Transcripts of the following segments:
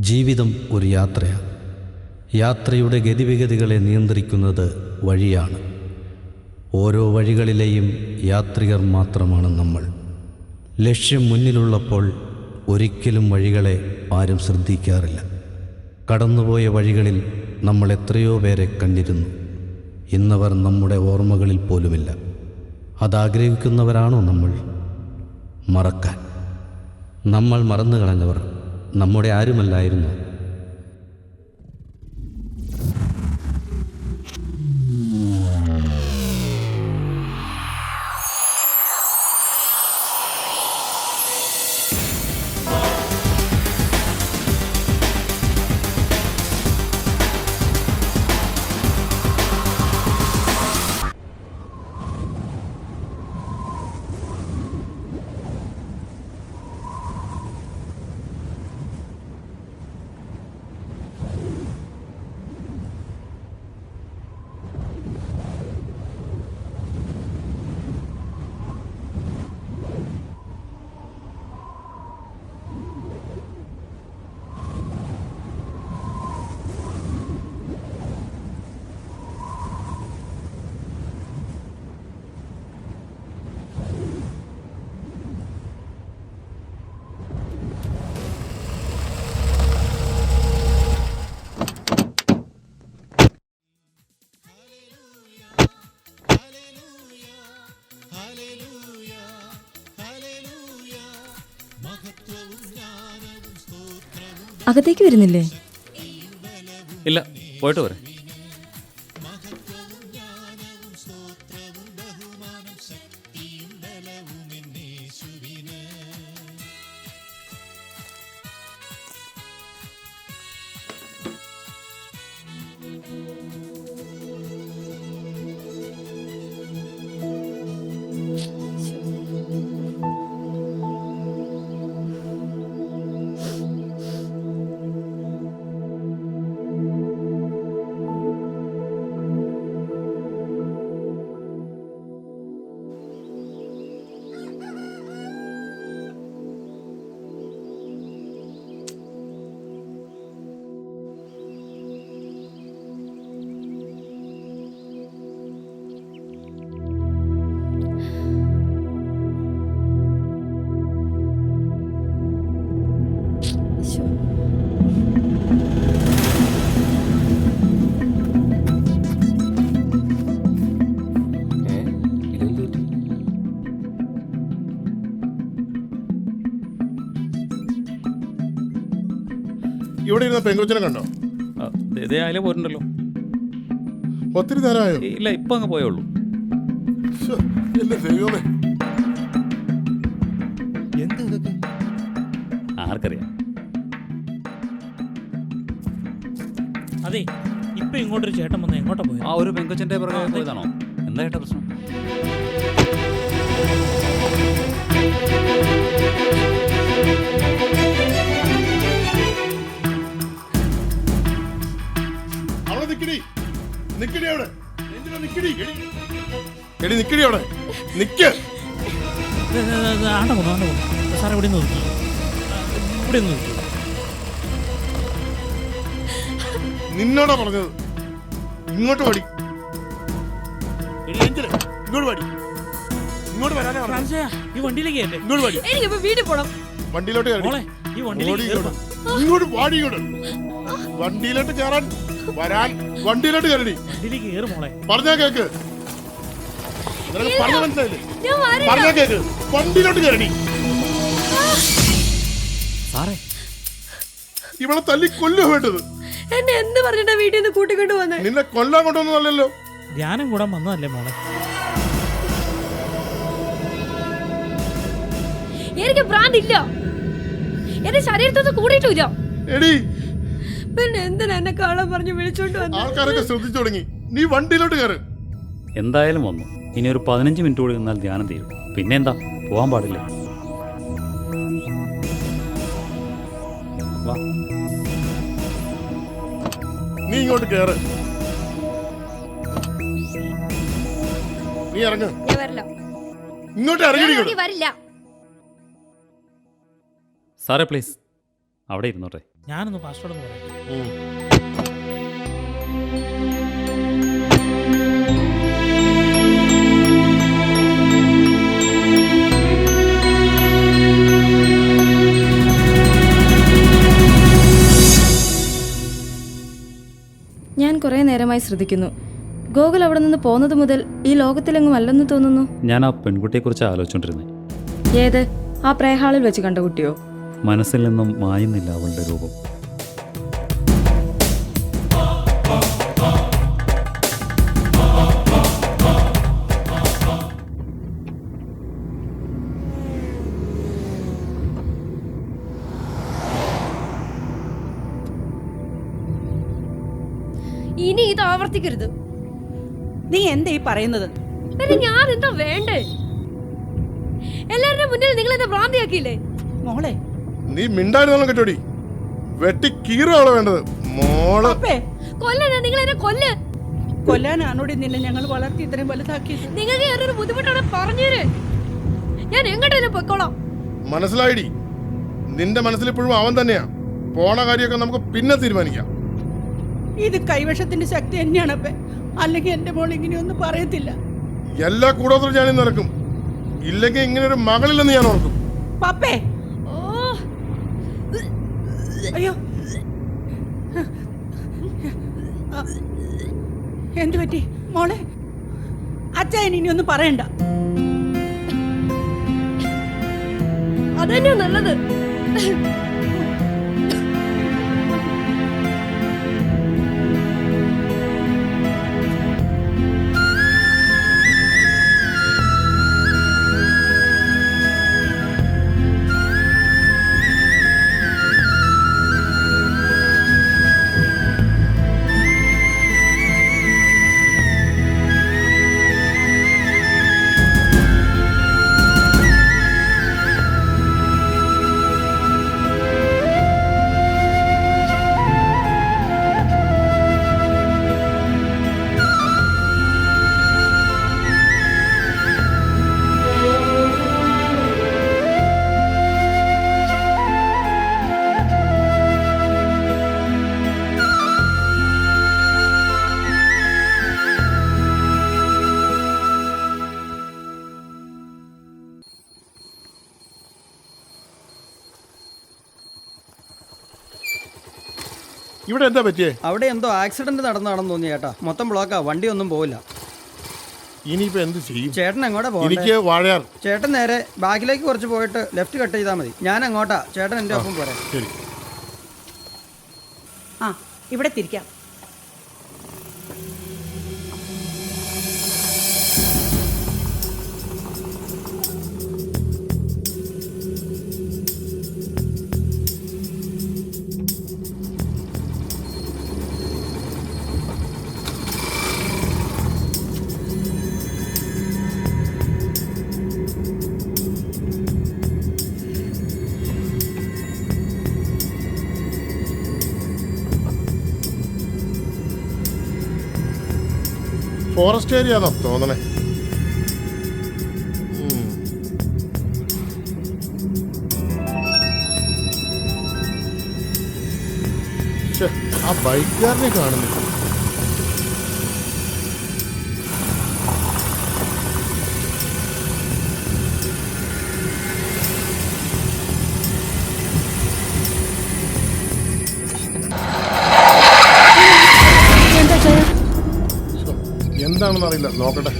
ജീവിതം ഒരു യാത്രയാണ്. യാത്രയുടെ ഗതിവിഗതികളെ നിയന്ത്രിക്കുന്നത് വഴിയാണ്. ഓരോ വഴികളിലെയും യാത്രികർ മാത്രമാണ് നമ്മൾ. ലക്ഷ്യം മുന്നിലുള്ളപ്പോൾ ഒരിക്കലും വഴികളെ ആരും ശ്രദ്ധിക്കാറില്ല. കടന്നുപോയ വഴികളിൽ നമ്മൾ എത്രയോ പേരെ കണ്ടിരുന്നു. ഇന്നവർ നമ്മുടെ ഓർമ്മകളിൽ പോലുമില്ല. അതാഗ്രഹിക്കുന്നവരാണോ നമ്മൾ? മറക്കാൻ. നമ്മൾ മറന്നു കളഞ്ഞവർ നമ്മുടെ ആരുമല്ലായിരുന്നു. അകത്തേക്ക് വരുന്നില്ലേ? ഇല്ല, പോയിട്ട് വരെ. ഇവിടെ ഇരുന്ന പെങ്കൊച്ചിനെ കണ്ടോ? അതിലെ പോയിട്ടുണ്ടല്ലോ. ഒത്തിരി നേരമായോ? ഇല്ല, ഇപ്പൊ അങ്ങ് പോയുള്ളൂ. ആർക്കറിയാം. അതെ, ഇപ്പൊ ഇങ്ങോട്ടൊരു ചേട്ടൻ വന്ന് എങ്ങോട്ടാ പോയത്? ആ ഒരു പെങ്കൊച്ചന്റെ പുറകെ പോയതാണോ? എന്താ ചേട്ടാ പ്രശ്നം? സാർ ഇവിടെ നോക്കി, ഇവിടെ നോക്കി. നിന്നോടാ പറഞ്ഞത് ഇങ്ങോട്ട് പാടി, ഇങ്ങോട്ട് പാടി, ഇങ്ങോട്ട് വരാനാ പറഞ്ഞത്. ഈ വണ്ടിയിലേക്ക് ഇങ്ങോട്ട് പാടി, വീട്ടിൽ പോണം. വണ്ടിയിലോട്ട് കയറി. ഈ വണ്ടിയിലേക്ക് ഇങ്ങോട്ട് പാടി, ഇങ്ങോട്ട് വണ്ടിയിലോട്ട് കയറാൻ വരാൻ. വണ്ടിയിലോട്ട് കയറി, വണ്ടിയിലേക്ക് കയറി മോളെ. പറഞ്ഞാ കേക്ക്, പറഞ്ഞ മനസ്സിലായില്ലേ? പറഞ്ഞാ കേക്ക്, വണ്ടിയിലോട്ട് കയറി. സാറേ, ഇവളെ തല്ലി കൊല്ലുക വേണ്ടത്. എന്നെ എന്ത് പറഞ്ഞിട്ടാ വീട്ടിൽ നിന്ന് കൂട്ടിക്കൊണ്ട് വന്നേ? നിന്നെ കൊല്ലാൻ കൊണ്ടൊന്നുമല്ലല്ലോ. ധ്യാനം കൂടാൻ വന്നതല്ലേ മോളെ? എനിക്ക് ഭ്രാന്തില്ല, എന്റെ ശരീരത്തൊന്നും കൂടിയിട്ടില്ല. എടി, പിന്നെ എന്തിനാ എന്നെ കാണാൻ പറഞ്ഞ് വിളിച്ചോണ്ട് വന്നു? ആൾക്കാരൊക്കെ ശ്രദ്ധിച്ചു തുടങ്ങി. നീ വണ്ടിയിലോട്ട് കയറ്. എന്തായാലും വന്നു. ഇനി ഒരു 15 മിനിറ്റ് കൂടി നിന്നാൽ ധ്യാനം തീരും. പിന്നെന്താ, പോകാൻ പാടില്ല. വാ, നീ ഇങ്ങോട്ട് കയറ്. നീ ഇറങ്ങ്. ഞാൻ വരില്ല. ഇങ്ങോട്ട് ഇറങ്ങി വരില്ല. സാറേ പ്ലീസ് അവിടെ ഇരുന്നോട്ടെ. ഞാനൊന്ന് പാസ്റ്റോടൊന്ന് പറയട്ടെ. ഞാൻ കുറേ നേരമായി ശ്രദ്ധിക്കുന്നു. ഗോകുൽ അവിടെ നിന്ന് പോകുന്നത് മുതൽ ഈ ലോകത്തിലെങ്ങും അല്ലെന്ന് തോന്നുന്നു. ഞാൻ ആ പെൺകുട്ടിയെക്കുറിച്ച് ആലോചിച്ചുകൊണ്ടിരുന്നത്. ഏത്? ആ പ്രേഹാളിൽ വെച്ച് കണ്ട കുട്ടിയോ? മനസ്സിൽ നിന്നും മായുന്നില്ല അവളുടെ രൂപം. ഇനി ഇത് ആവർത്തിക്കരുത്. നീ എന്താ ഈ പറയുന്നത്? ഞാൻ എന്താ വേണ്ടേ? എല്ലാവരുടെ മുന്നിൽ നിങ്ങൾ എന്നെ ഭ്രാന്തിയാക്കിയില്ലേ? മോളെ നീ മിണ്ടായിരുന്നോളം കേട്ടോടി. വെട്ടി കീറുകളെ വേണ്ടത് മോള്. അപ്പേ കൊല്ലണ നിങ്ങൾ എന്നെ കൊല്ല്. കൊല്ലാനാണോടി നിന്നെ ഞങ്ങൾ വളർത്തി ഇത്രയും വലുതാക്കിയത്? നിങ്ങൾക്ക് ഏതൊരു ബുദ്ധിമുട്ടാണ് പറഞ്ഞേര്. ഞാൻ എങ്ങോട്ടേലും പൊയ്ക്കോളാം. മനസ്സിലായിടി. നിന്റെ മനസ്സിലിപ്പോഴും അവൻ തന്നെയാ. പോണ കാര്യമൊക്കെ നമുക്ക് പിന്നെ തീരുമാനിക്കാം. ഇത് കൈവശത്തിന്റെ ശക്തി തന്നെയാണ് അപ്പേ. അല്ലെങ്കിൽ എന്റെ മോൾ ഇങ്ങനെയൊന്നും പറയത്തില്ല. എല്ലാ കൂടോത്രം ഞാനിന്ന് നടക്കും. ഇല്ലെങ്കിൽ ഇങ്ങനെ ഒരു മകളില്ലെന്ന് ഞാൻ ഓർക്കും. പപ്പേ അയ്യോ എന്തു പറ്റി മോളെ? അച്ഛൻ ഇനിയൊന്നും പറയണ്ട. അതന്നെയാ നല്ലത്. ഇവിടെ എന്താ പറ്റിയേ? അവിടെ എന്തോ ആക്സിഡന്റ് നടന്നതാണെന്ന് തോന്നി ചേട്ടാ. മൊത്തം ബ്ലോക്കാ, വണ്ടി ഒന്നും പോവില്ല. ഇനിയിപ്പോ എന്ത് ചെയ്യും? ചേട്ടൻ എങ്ങോട്ടാ എനിക്ക് പോകണ്ടേ? വാഴയാർ. ചേട്ടൻ നേരെ ബാക്കിലേക്ക് കുറച്ച് പോയിട്ട് ലെഫ്റ്റ് കട്ട് ചെയ്താൽ മതി. ഞാൻ അങ്ങോട്ടാ, ചേട്ടൻ എൻ്റെ ഒപ്പം പോരാ. ശരി. ആ ഇവിടെ തിരിക്കാം. ഫോറസ്റ്റ് ഏരിയ ആണോ തോന്നണേ? ആ ബൈക്കുകാരനെ കാണുന്നില്ല. എന്താണെന്ന് അറിയില്ല, നോക്കട്ടെ.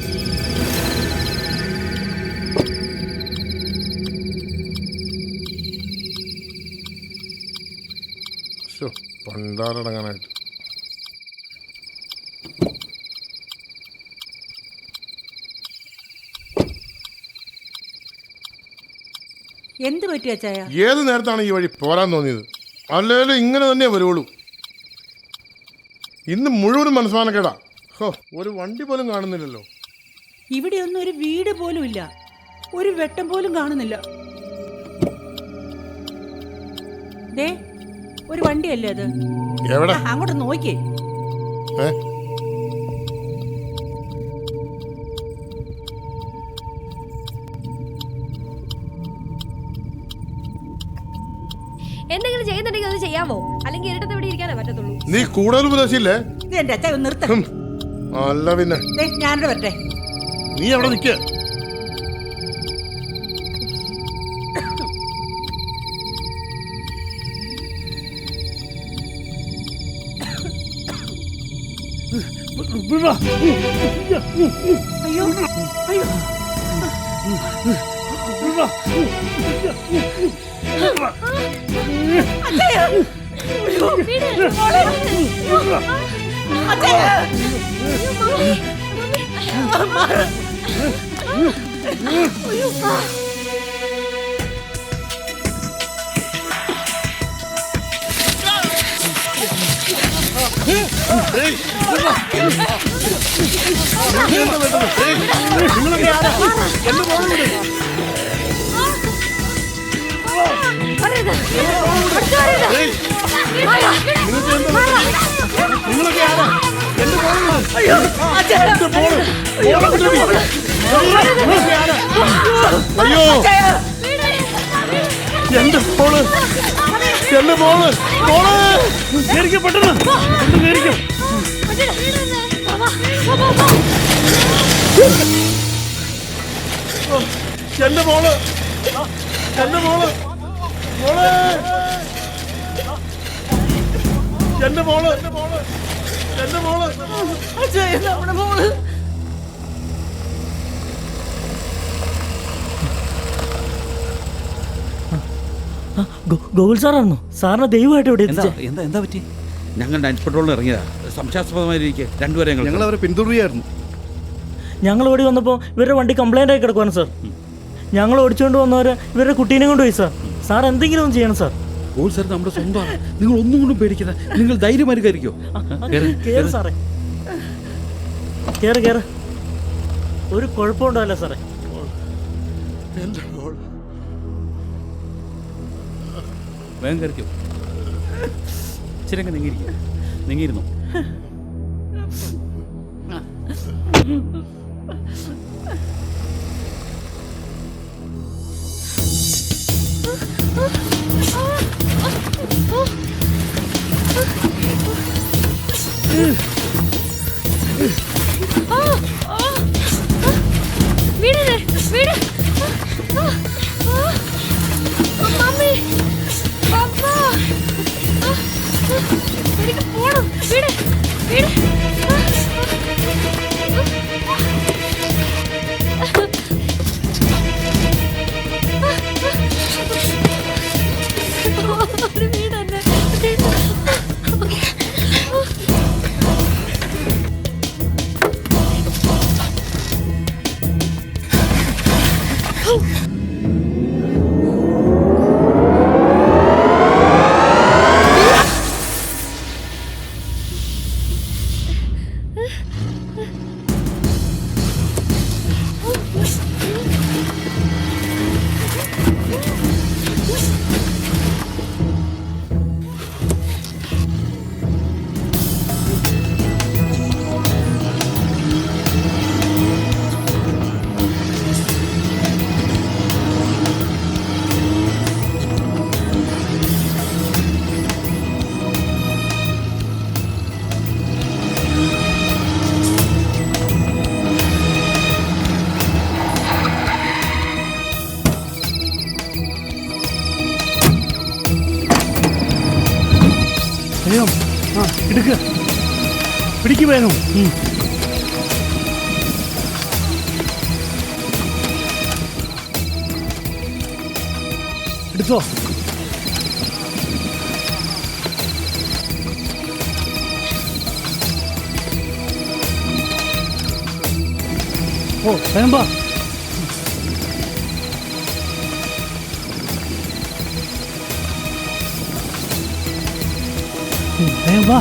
പണ്ടാരടങ്ങാനായിട്ട് എന്ത് പറ്റി അച്ചായ? ഏത് നേരത്താണ് ഈ വഴി പോരാൻ തോന്നിയത്? അല്ലേലും ഇങ്ങനെ തന്നെ വരുള്ളൂ. ഇന്ന് മുഴുവനും മനസ്സാനക്കേടാ. ഹോ, ഒരു വണ്ടി പോലും കാണുന്നില്ലല്ലോ. ഇവിടെയൊന്നും ഒരു വീട് പോലും ഇല്ല. ഒരു വെട്ടം പോലും കാണുന്നില്ല. ദേ ഒരു വണ്ടിയല്ലേ അത്? എവിടെ? അങ്ങോട്ട് നോക്കിയേ. എന്തെങ്കിലും ചെയ്യുന്നുണ്ടെങ്കിൽ അത് ചെയ്യാമോ? അല്ലെങ്കിൽ ഇരുട്ടത്ത് ഇവിടെ ഇരിക്കാനേ പറ്റത്തുള്ളൂ. നീ കൂടുതൽ ഉപദേശില്ലേ? ഇത് എന്റെ അച്ഛൻ ഒന്ന് നിർത്ത. അല്ല പിന്നെ ഞാനിവിടെ വരട്ടെ. നീ അവിടെ നിൽക്ക. അയ്യോ അയ്യോ അയ്യോ എന്റെ മോള്, എന്റെ മോള്, മോള് പെട്ടെന്ന് ഒന്ന് കേറിക്കും. എന്റെ മോള്, എന്റെ മോള്, മോള്, എന്റെ മോള്, എന്റെ മോള്, നമ്മുടെ മോള്. ഗോകുൽ സാറാണോ? സാറിനെ ദൈവമായിട്ട് ഇവിടെ എത്തിച്ചേ. എന്താ പറ്റി? ഞങ്ങൾ നൈറ്റ് പെട്രോളിന് ഇറങ്ങിയതാ. സംശയാസ്പദമായിരിക്കും രണ്ടുപേരെ ഞങ്ങൾ അവരെ പിന്തുടരുകയായിരുന്നു. ഞങ്ങൾ ഓടി വന്നപ്പോൾ ഇവരുടെ വണ്ടി കംപ്ലൈൻ്റ് ആയി കിടക്കുവാണ് സാർ. ഞങ്ങൾ ഓടിച്ചുകൊണ്ട് വന്നവരെ ഇവരുടെ കുട്ടീനെ കൊണ്ടുപോയി സാർ. സാർ എന്തെങ്കിലും ഒന്ന് ചെയ്യണം സാർ. ഓ സാർ, നമ്മുടെ സ്വന്തമാണ്. നിങ്ങൾ ഒന്നും കൊണ്ടും പേടിക്കണ്ട. നിങ്ങൾ ധൈര്യമായി കയറിക്കോ. കേറ് സാറേ, കേറ് കേറ്. ഒരു കുഴപ്പമുണ്ടാവില്ല സാറേ. എന്റെ മോള്. വേഗം കയറിക്കോ. ശരിയെങ്കിൽ നീങ്ങിയിരുന്നു. വേഗം എടുക്കുക, പിടിക്ക് വേഗം. എടുത്തോ. ഓ വേഗം വാ. വേഗം വാ,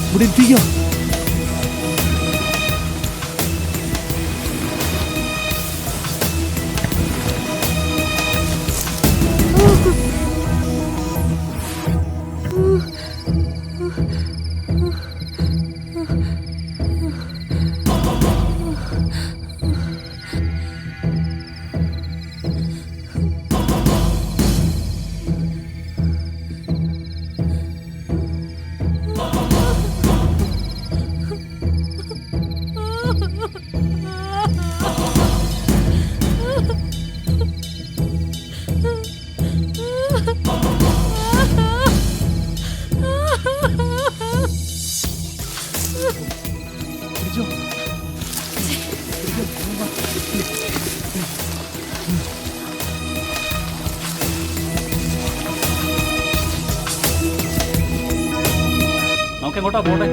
ഇവിടെ എത്തിക്കോ. നമുക്ക് എങ്ങോട്ടാ പോട്ടെ?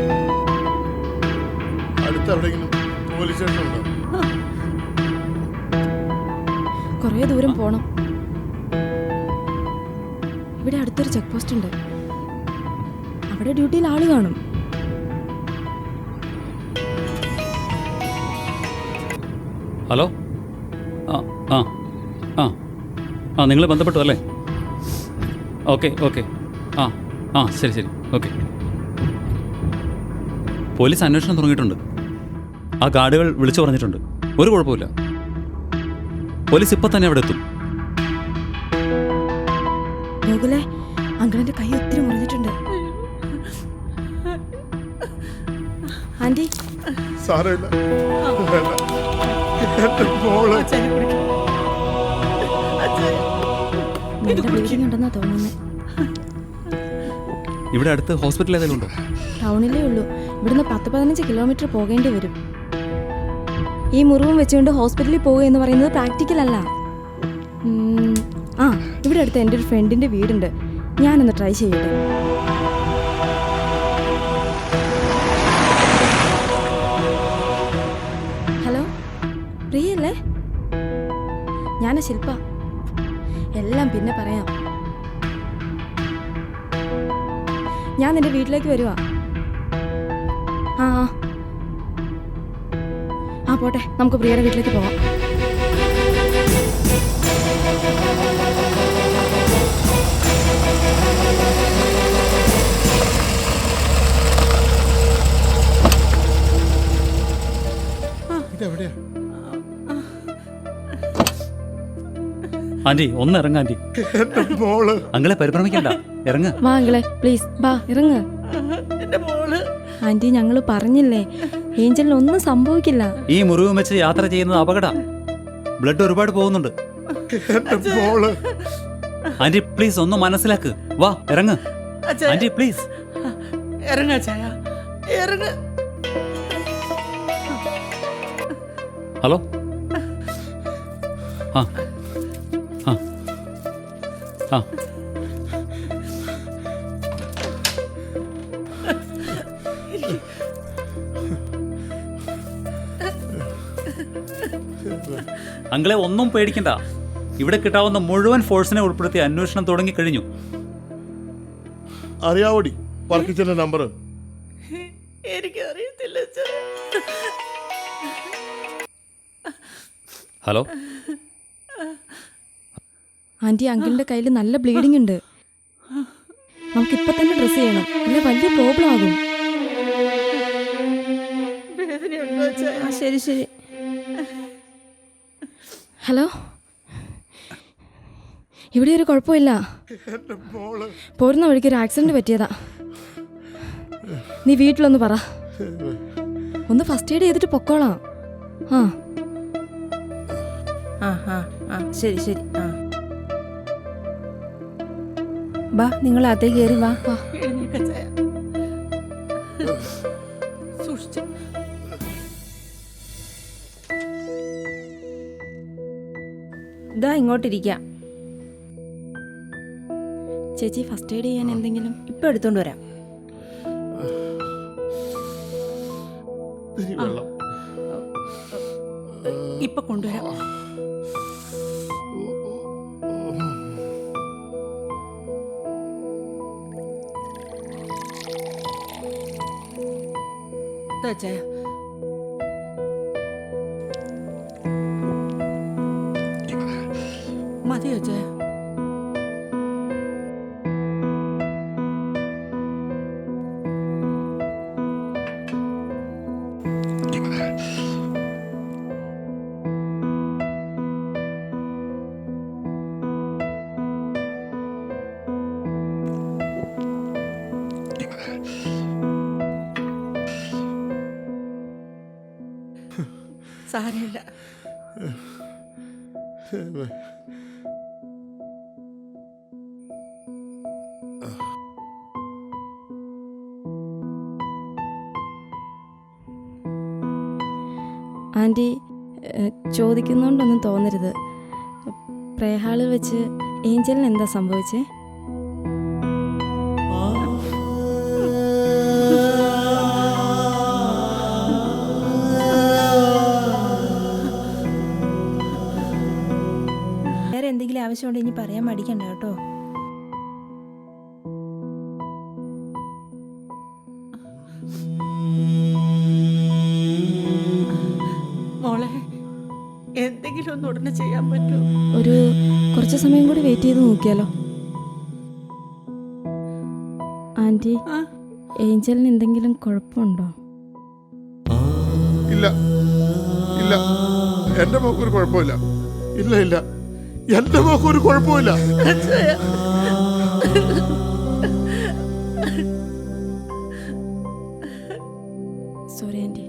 അടുത്ത് എവിടെയെങ്കിലും പോലീസ് സ്റ്റേഷൻ ഉണ്ടോ? കുറേ ദൂരം പോണം. ഇവിടെ അടുത്തൊരു ചെക്ക് പോസ്റ്റ് ഉണ്ട്. അവിടെ ഡ്യൂട്ടിയിൽ ആള് കാണും. ഹലോ, ആ ആ ആ ആ നിങ്ങൾ ബന്ധപ്പെട്ടു അല്ലേ? ഓക്കെ ഓക്കെ, ആ ആ ശരി ശരി, ഓക്കെ. പോലീസ് അന്വേഷണം തുടങ്ങിയിട്ടുണ്ട്. ആ ഗാർഡുകൾ വിളിച്ചു പറഞ്ഞിട്ടുണ്ട്. ഒരു കുഴപ്പമില്ല. പോലീസ് ഇപ്പം തന്നെ അവിടെ എത്തും. ഗോകുലേ, അങ്കിളിന്റെ കൈ ഒത്തിരി മുറിഞ്ഞിട്ടുണ്ട്. ആന്റി, സാരമില്ല. എന്റെ മോള് അച്ഛനെ കുടിക്കും. നല്ല ബ്ലീഡിംഗ് ഉണ്ടെന്നാ തോന്നുന്നത്. ഇവിടെ അടുത്ത് ഹോസ്പിറ്റൽ ഏതെങ്കിലും ഉണ്ടോ? ടൗണിലേ ഉള്ളൂ. ഇവിടുന്ന് 10-15 കിലോമീറ്റർ പോകേണ്ടി വരും. ഈ മുറിവും വെച്ചുകൊണ്ട് ഹോസ്പിറ്റലിൽ പോകുക എന്ന് പറയുന്നത് പ്രാക്ടിക്കൽ അല്ല. ആ, ഇവിടെ അടുത്ത് എൻ്റെ ഒരു ഫ്രണ്ടിൻ്റെ വീടുണ്ട്. ഞാനൊന്ന് ട്രൈ ചെയ്യട്ടെ. ഹലോ, പ്രിയല്ലേ? ഞാനാ ശില്പ. എല്ലാം പിന്നെ പറയാം. ഞാൻ നിന്റെ വീട്ടിലേക്ക് വരുവാ. ആ ആ പോട്ടെ, നമുക്ക് പ്രിയയുടെ വീട്ടിലേക്ക് പോവാം. ഇതെവിടെയാ? ആന്റി ഒന്ന് ഇറങ്ങ. ആന്റി, എന്റെ മോള്. അങ്ങളെ പരിഭ്രമിക്കണ്ട, ഇറങ്ങ. വാ അങ്കിളെ, പ്ലീസ് വാ, ഇറങ്ങ്. എന്റെ മോള്. ആന്റി, ഞങ്ങൾ പറഞ്ഞില്ലേ, ഏഞ്ചലിന് ഒന്നും സംഭവിക്കില്ല. ഈ മുറിവും വെച്ച് യാത്ര ചെയ്യുന്നത് അപകട. ബ്ലഡ് ഒരുപാട് പോകുന്നുണ്ട്. എന്റെ മോള്. ആന്റി പ്ലീസ് ഒന്ന് മനസ്സിലാക്ക്. വാ ഇറങ്ങ്. അച്ഛാ, ആന്റി പ്ലീസ്. ഇറങ്ങ ചായ, ഇറങ്ങ. ഹലോ, ആ ആ ആ അങ്ങളെ ഒന്നും പേടിക്കണ്ട. ഇവിടെ കിട്ടാവുന്ന മുഴുവൻ ഫോഴ്സിനെ ഉൾപ്പെടുത്തി അന്വേഷണം തുടങ്ങിക്കഴിഞ്ഞു. അറിയാവോടി വർക്കിച്ചന്റെ നമ്പർ? എനിക്കറിയത്തില്ല അച്ഛാ. ഹലോ ആന്റി, അങ്കിളിന്റെ കയ്യിൽ നല്ല ബ്ലീഡിംഗ് ഉണ്ട്. നമുക്കിപ്പൊ തന്നെ ഡ്രസ് ചെയ്യണം, ഇല്ല വലിയ പ്രോബ്ലം ആകും. വേദനയുണ്ടോ അച്ഛാ? ശരി ശരി. ഹലോ, ഇവിടെ ഒരു കുഴപ്പമില്ല. എന്റെ മോള്. പോരുന്ന വഴിക്ക് ഒരു ആക്സിഡന്റ് പറ്റിയതാ. നീ വീട്ടിലൊന്ന് പറ. ഒന്ന് ഫസ്റ്റ് എയ്ഡ് ചെയ്തിട്ട് പൊക്കോളാം. ആ ആ ആ ആ ശരി ശരി. ആ ബാ, നിങ്ങൾ അകത്തേക്ക് കയറി വാ. എഴുന്നേൽക്ക ചായ. സൂക്ഷിച്ച്. ഇതാ ഇങ്ങോട്ടിരിക്കാം. ചേച്ചി, ഫസ്റ്റ് എയ്ഡ് ചെയ്യാൻ എന്തെങ്കിലും? ഇപ്പൊ എടുത്തോണ്ട് വരാം. ഇത്തിരി വെള്ളം. ഇപ്പൊ കൊണ്ടുവരാം. ദാ ചായ. മതിയോ ചായ? സാരമില്ല. ആൻറ്റി ചോദിക്കുന്നതുകൊണ്ടൊന്നും തോന്നരുത്. പ്രേഹാളിൽ വെച്ച് ഏഞ്ചലിന് എന്താ സംഭവിച്ചേ? വേറെ എന്തെങ്കിലും ആവശ്യമുണ്ട് ഇനി പറയാൻ മടിക്കണ്ട കേട്ടോ. മോളെ എന്തെങ്കിലും ഒന്ന് ഉടനെ ചെയ്യാൻ പറ്റുമോ? ഒരു കുറച്ച് സമയം കൂടി വെയിറ്റ് ചെയ്ത് നോക്കിയാലോ? ആൻറ്റി, ആ? ഏഞ്ചലിന് എന്തെങ്കിലും കുഴപ്പമുണ്ടോ? ഇല്ല ഇല്ല, എന്റെ മോക്കൊരു കുഴപ്പമില്ല. ഇല്ല ഇല്ല, എന്റെ മോക്കൊരു കുഴപ്പമില്ല. Sorry anti.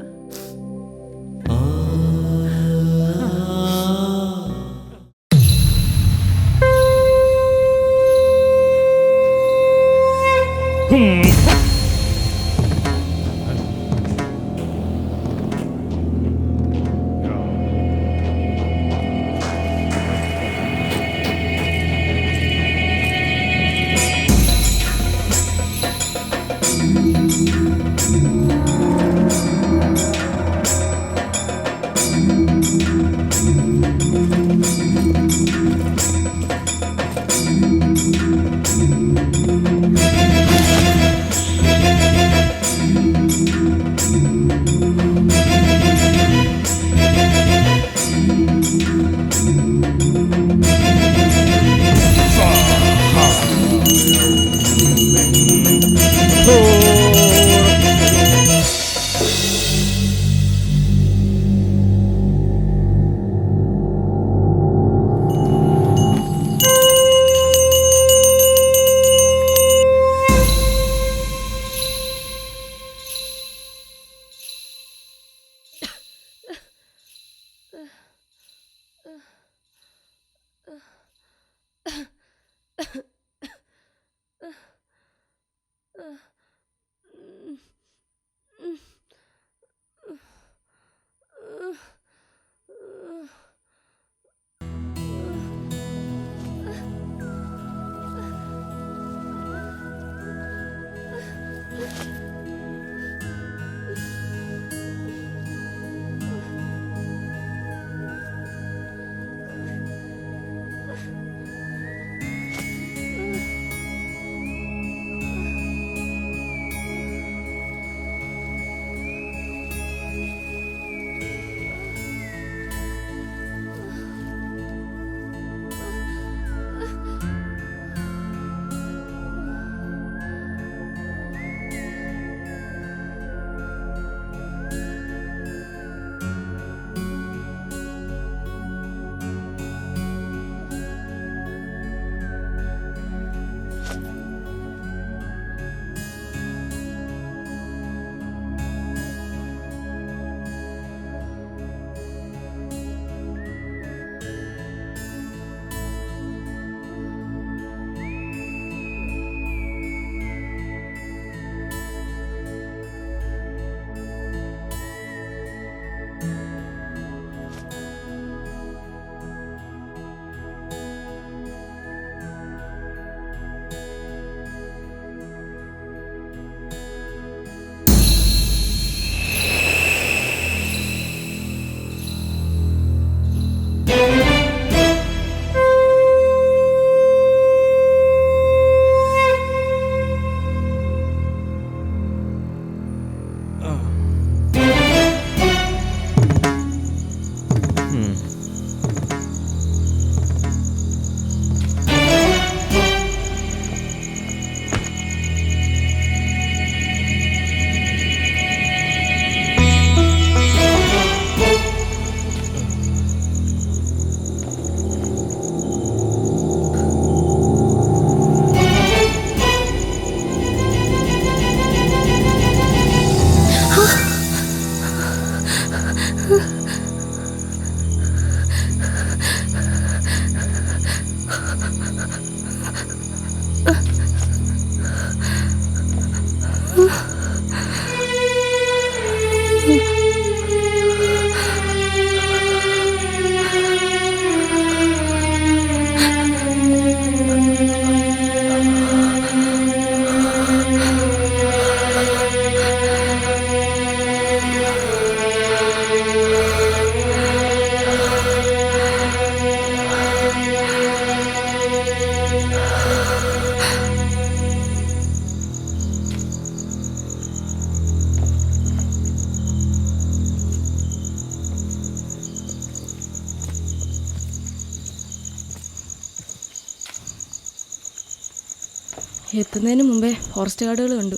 എത്തുന്നതിന് മുമ്പേ ഫോറസ്റ്റ് ഗാർഡുകൾ കണ്ടു.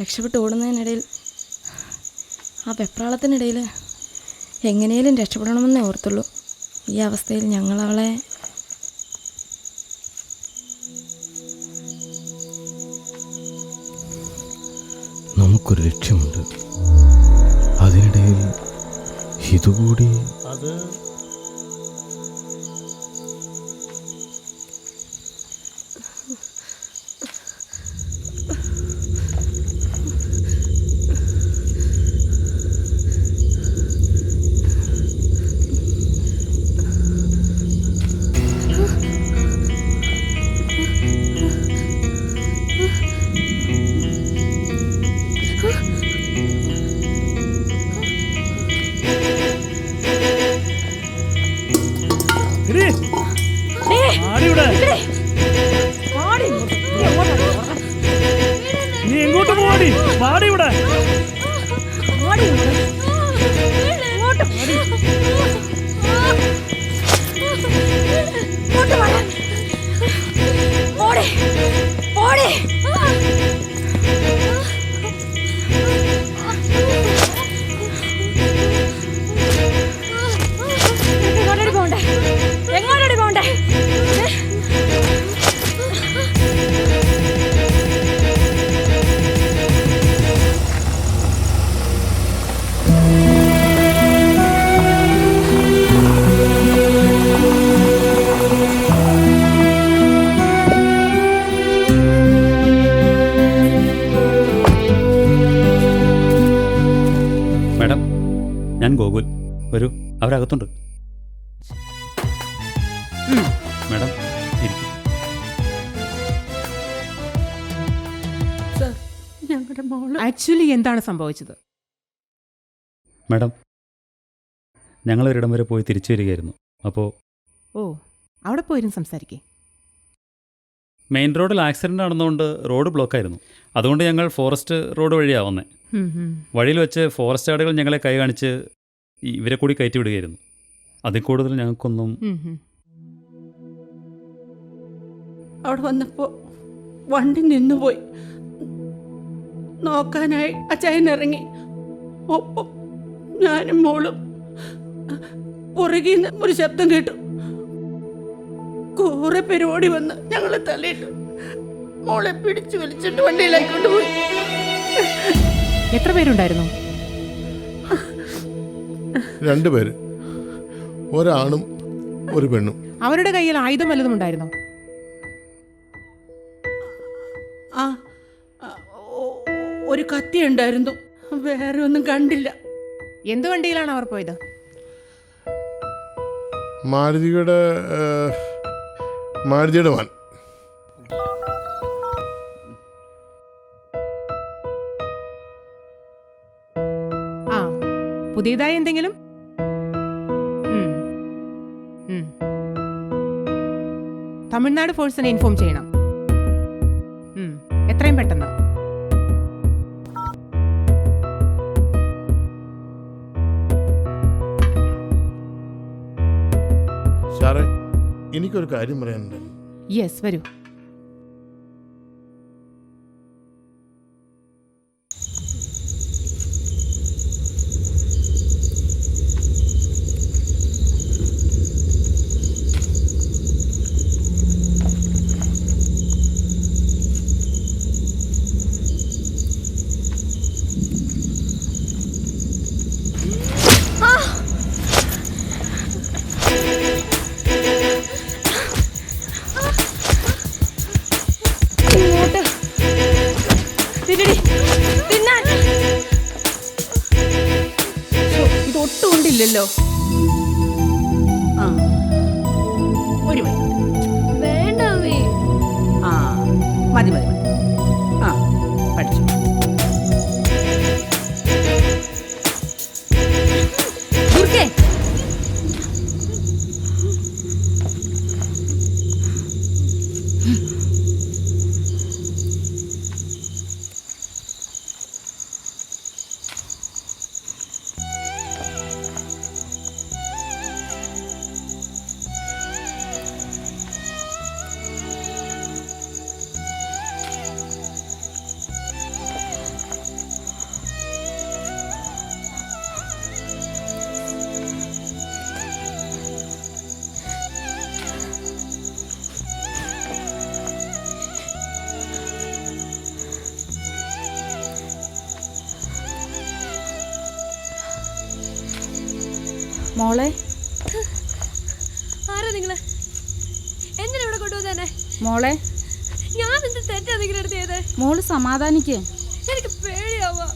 രക്ഷപ്പെട്ട് ഓടുന്നതിനിടയിൽ ആ വെപ്രാളത്തിനിടയിൽ എങ്ങനെയും രക്ഷപ്പെടണമെന്നേ ഓർത്തുള്ളൂ. ഈ അവസ്ഥയിൽ ഞങ്ങളവളെ നമുക്കൊരു ലക്ഷ്യമുണ്ട്, അതിനിടയിൽ ഇതുകൂടി. അത് നീ എങ്ങോട്ട് പോവാടി? വാടി ഇവിടെ. എങ്ങോട്ടടി പോണ്ടേ? മാഡം, ഞാൻ ഗോകുൽ. വരൂ, അവരകത്തുണ്ട്. മാഡം ഇരിക്കും. സർ, ഞങ്ങളുടെ മോള് ആക്ച്വലി എന്താണ് സംഭവിച്ചത്? മാഡം, ഞങ്ങളൊരിടം വരെ പോയി തിരിച്ചു വരികയായിരുന്നു. അപ്പോൾ ഓ, അവിടെ പോയിരുന്നു സംസാരിക്കേ. മെയിൻ റോഡിൽ ആക്സിഡൻ്റ് നടന്നുകൊണ്ട് റോഡ് ബ്ലോക്കായിരുന്നു. അതുകൊണ്ട് ഞങ്ങൾ ഫോറസ്റ്റ് റോഡ് വഴിയാണ് വന്നത്. വഴിയിൽ വെച്ച് ഫോറസ്റ്റ് ഗാർഡുകൾ ഞങ്ങളെ കൈ കാണിച്ച് ഇവരെ കൂടി കയറ്റി വിടുകയായിരുന്നു. അതിൽ കൂടുതൽ ഞങ്ങൾക്കൊന്നും. അവിടെ വന്നപ്പോ വണ്ടി നിന്നുപോയി. നോക്കാനായി അച്ചായൻ ഇറങ്ങി. ഒപ്പം ഞാനും മോളും. പുറകിൽ നിന്ന് ഒരു ശബ്ദം കേട്ടു. കുറെ പേര് ഓടി വന്ന് ഞങ്ങളെ തലയിട്ടു. മോളെ പിടിച്ചു വലിച്ചിട്ട് വണ്ടിയിലേക്ക് കൊണ്ടുപോയി. എത്ര പേരുണ്ടായിരുന്നു? 2 പേര്, ഒരാണും ഒരു പെണ്ണും. അവരുടെ കയ്യിൽ ആയുധം വല്ലതും ഉണ്ടായിരുന്നോ? ആ, ഒരു കത്തി ഉണ്ടായിരുന്നു. വേറെ ഒന്നും കണ്ടില്ല. എന്ത് വണ്ടിയിലാണ് അവർ പോയത്? മാരുതിയുടെ വാൻ. ആ, പുതിയതായി എന്തെങ്കിലും? തമിഴ്നാട് ഫോഴ്സിനെ ഇൻഫോം ചെയ്യണം. എത്രയും പെട്ടെന്ന്. സാറേ, എനിക്കൊരു കാര്യം പറയാനുണ്ട്. യെസ്, വരൂ. ഇതൊട്ടുകൊണ്ടില്ലല്ലോ. ആ, ഒരു വേണ്ട അമ്മേ. ആ, മതി മതി. ആ, പഠിച്ചു. മോളെ, ആരാ നിങ്ങള്? എന്തിനാ ഇവിടെ കൊണ്ടുവന്നെ? മോളെ, ഞാൻ എന്ത് തെറ്റാ നിങ്ങളുടെ അടുത്ത് ചെയ്തേ? മോള് സമാധാനിക്ക്. എനിക്ക് പേടിയാവാ.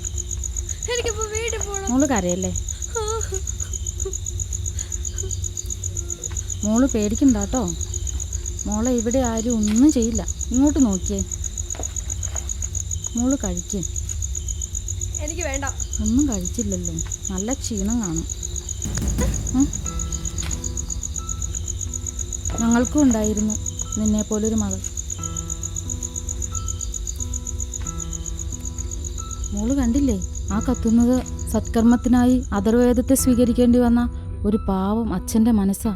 എനിക്കിപ്പോ വീട്ടിൽ പോണം. മോള് കരയല്ലേ? മോള് പേടിക്കണ്ടാട്ടോ. മോളെ ഇവിടെ ആരും ഒന്നും ചെയ്യില്ല. ഇങ്ങോട്ട് നോക്കിയേ. മോള് കഴിക്ക്. എനിക്ക് വേണ്ട. ഒന്നും കഴിച്ചില്ലല്ലോ, നല്ല ക്ഷീണം കാണും. ഞങ്ങൾക്കും ഉണ്ടായിരുന്നു നിന്നെ പോലൊരു മകൾ. മോള് കണ്ടില്ലേ, ആ കത്തുന്നത് സത്കർമ്മത്തിനായി അഥർവേദത്തെ സ്വീകരിക്കേണ്ടി വന്ന ഒരു പാവം അച്ഛൻ്റെ മനസ്സാ.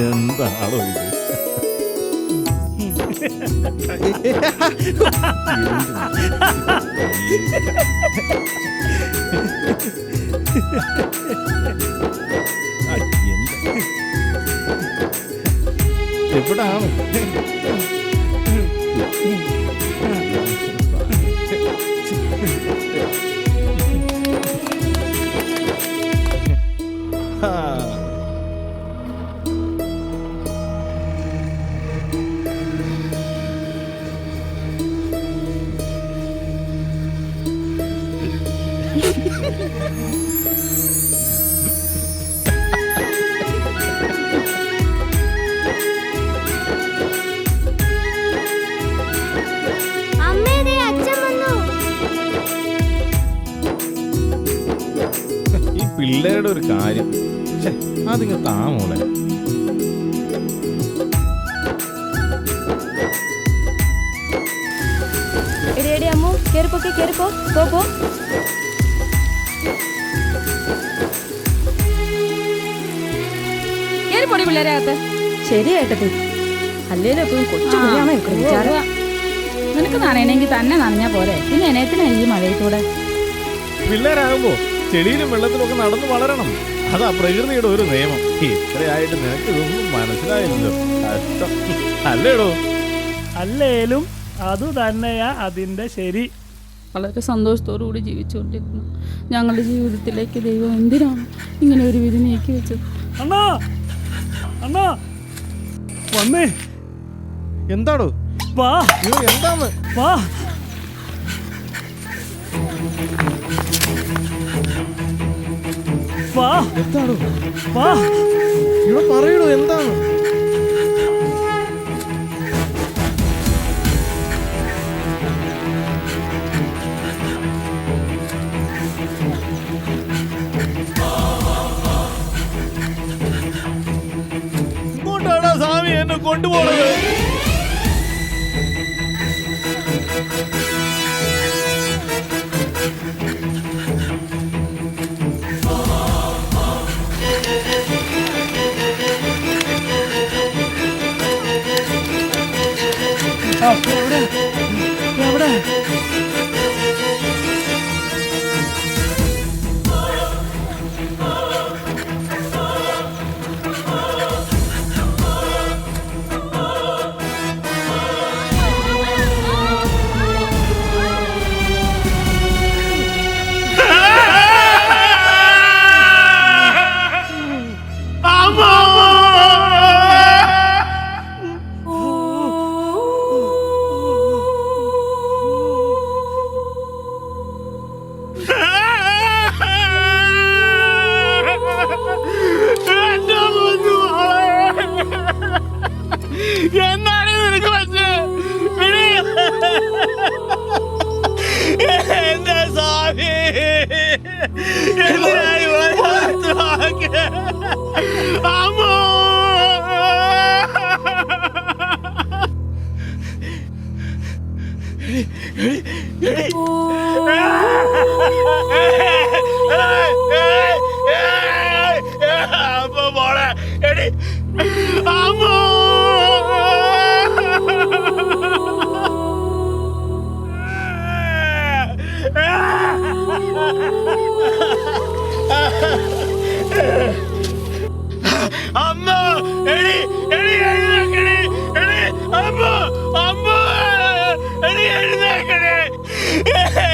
എന്താണോ ഇത്? എവിടാണ്? ഈ പിള്ളേരുടെ ഒരു കാര്യം, അതിങ്ങ് താമോളെ. എടി അമ്മു, കേറിപ്പോക്കെ, കേറിപ്പോ, പോ. കേറിപ്പോടി പിള്ളേരെ അകത്ത്. ശരിയായിട്ടത് അല്ലേലും എപ്പോഴും കൊച്ചു കുടിയാണോ വിചാരം. നിനക്ക് നനയണമെങ്കിൽ തന്നെ നനഞ്ഞാ പോരെ, പിന്നെ എനത്തിനാ ഈ മഴയത്തൂടെ. പിള്ളേരാകുമ്പോ ചെടിയിലും വെള്ളത്തിലും ഒക്കെ നടന്നു വളരണം. അതാ പ്രകൃതിയുടെ ഒരു നിയമം. ഇത്രയായിട്ട് നിനക്ക് ഇതൊന്നും മനസ്സിലായില്ലല്ലോ. കഷ്ടം അല്ലേടോ? അല്ലേലും അതു തന്നെയാ അതിൻ്റെ ശരി. വളരെ സന്തോഷത്തോടുകൂടി ജീവിച്ചുകൊണ്ടിരുന്നു ഞങ്ങളുടെ ജീവിതത്തിലേക്ക് ദൈവം എന്തിനാണ് ഇങ്ങനെ ഒരു വിധി നീക്കി വെച്ചത്? അണ്ണാ, അണ്ണാ വന്നേ. എന്താടോ? വാ. എന്താണ്? വാ. വാ. എന്താടോ? വാ. ഇവിടെ പറയടോ, എന്താണ്? ഇങ്ങോട്ടാണോ സ്വാമി എന്നെ കൊണ്ടുപോകുന്നത്? എവിടെ? Ah!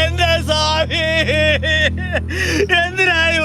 എന്താ സ്വാമി, എന്തിനായി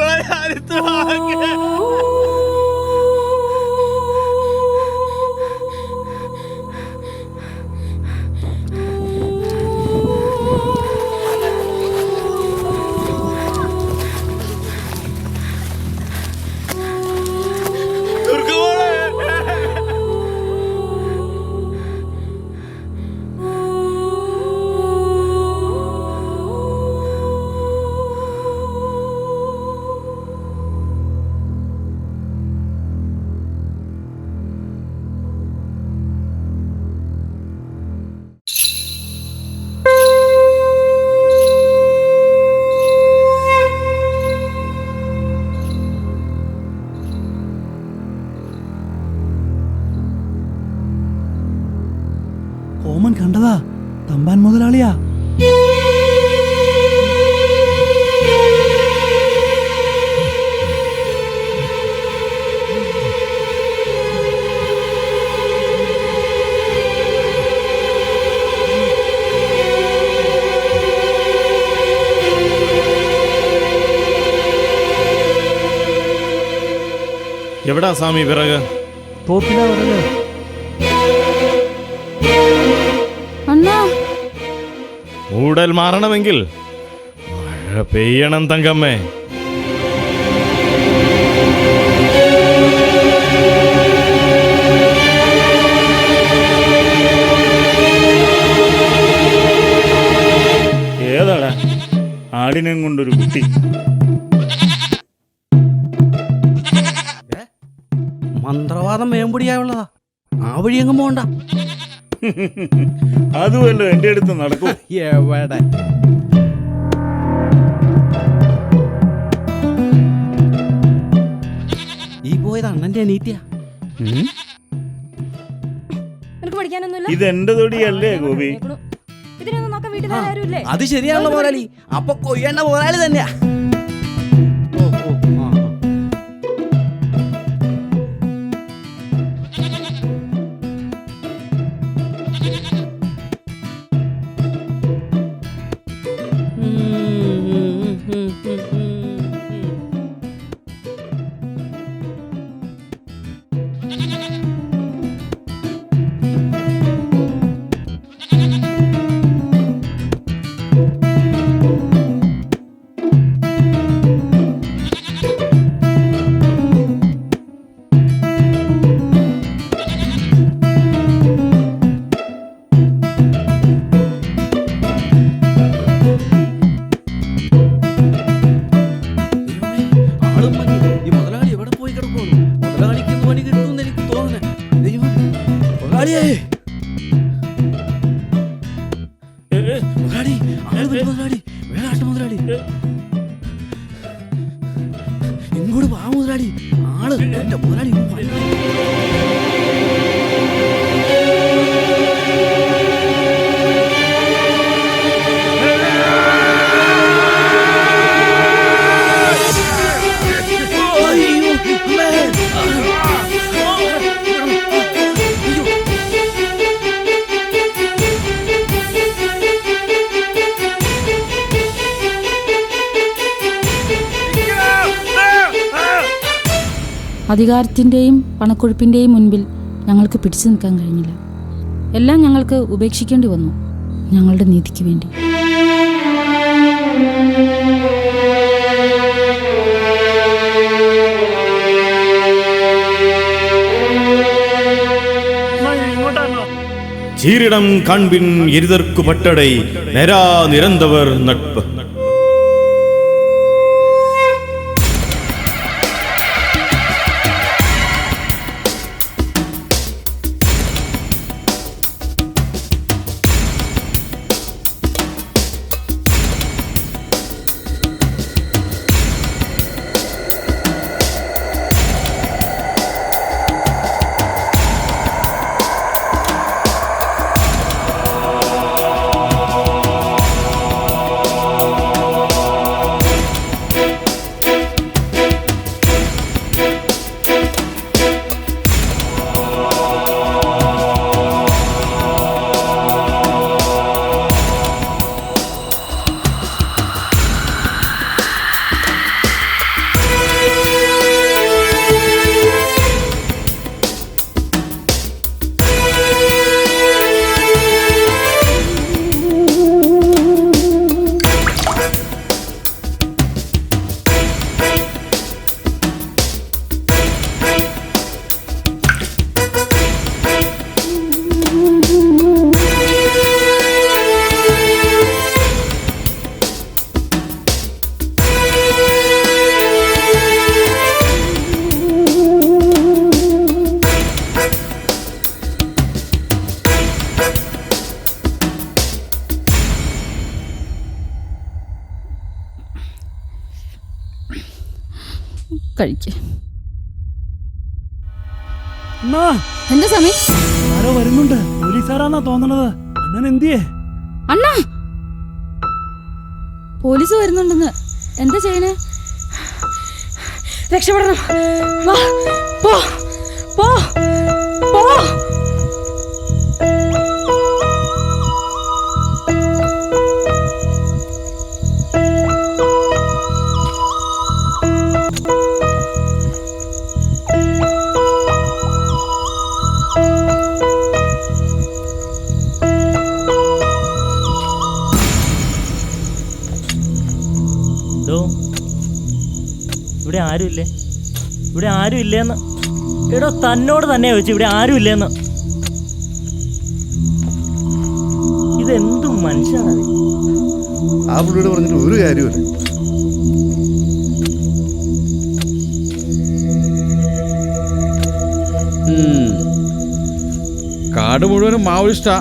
ഓമൻ കണ്ടതാ, തമ്പാൻ മുതലാളിയാ. എവിടാ സ്വാമി വിറക്? തോപ്പിലാ വിറക്. മൂടൽ മാറണമെങ്കിൽ മഴ പെയ്യണം തങ്കമ്മേ. ഏതാടാ ആടിനെയും കൊണ്ടൊരു കുട്ടി? മന്ത്രവാദം മേമ്പൊടിയായുള്ളതാ, ആ വഴി എങ്ങും പോണ്ട. അതുമല്ലോ എന്റെ അടുത്ത് നടക്കും. എവിടെ ഈ പോയത് അണ്ണന്റെ അനീത്തിയാ. നിനക്ക് പഠിക്കാനൊന്നുമില്ല? ഇതെന്റെ തൊടിയല്ലേ ഗോപി? ഇതിനൊന്നും നോക്കാൻ വീട്ടിൽ വേറെ ആരുമില്ലേ? അത് ശരിയാണല്ലോ മുതലാളി, അപ്പൊ കൊയ്യേണ്ട മുതലാളി തന്നെയാ. ഇങ്ങോട്ട് വാ മുതലാളി, ആള് എന്റെ മുതലാളി. അധികാരത്തിൻ്റെയും പണക്കൊഴുപ്പിൻ്റെയും മുൻപിൽ ഞങ്ങൾക്ക് പിടിച്ചു നിൽക്കാൻ കഴിഞ്ഞില്ല. എല്ലാം ഞങ്ങൾക്ക് ഉപേക്ഷിക്കേണ്ടി വന്നു, ഞങ്ങളുടെ നീതിക്ക് വേണ്ടി. சீரிடம் காண்பின் எரிதற்கு பட்டடை நெரா நிறந்தவர் நட்பு. കഴിക്ക്. അണ്ണാ, എന്താ സമയം? ആരോ വരുന്നുണ്ട്. പോലീസുകാരാന്നാ തോന്നണത്. അണ്ണൻ എന്തിയേ? അണ്ണാ, പോലീസ് വരുന്നുണ്ടെന്ന്. എന്താ ചെയ്യണേ? രക്ഷപ്പെടണം. വാ, പോ പോ പോ. ഇവിടെ ആരുമില്ലേ? ഇവിടെ ആരും ഇല്ലേന്ന്. എടോ, തന്നോട് തന്നെ ചോദിച്ചു ഇവിടെ ആരും ഇല്ലേന്ന്. ഇതെന്തും മനുഷ്യനാണ്. ആ പുള്ളിയോട് പറഞ്ഞിട്ട് ഒരു കാര്യമില്ല. കാട് മുഴുവനും മാവോയിസ്റ്റാ.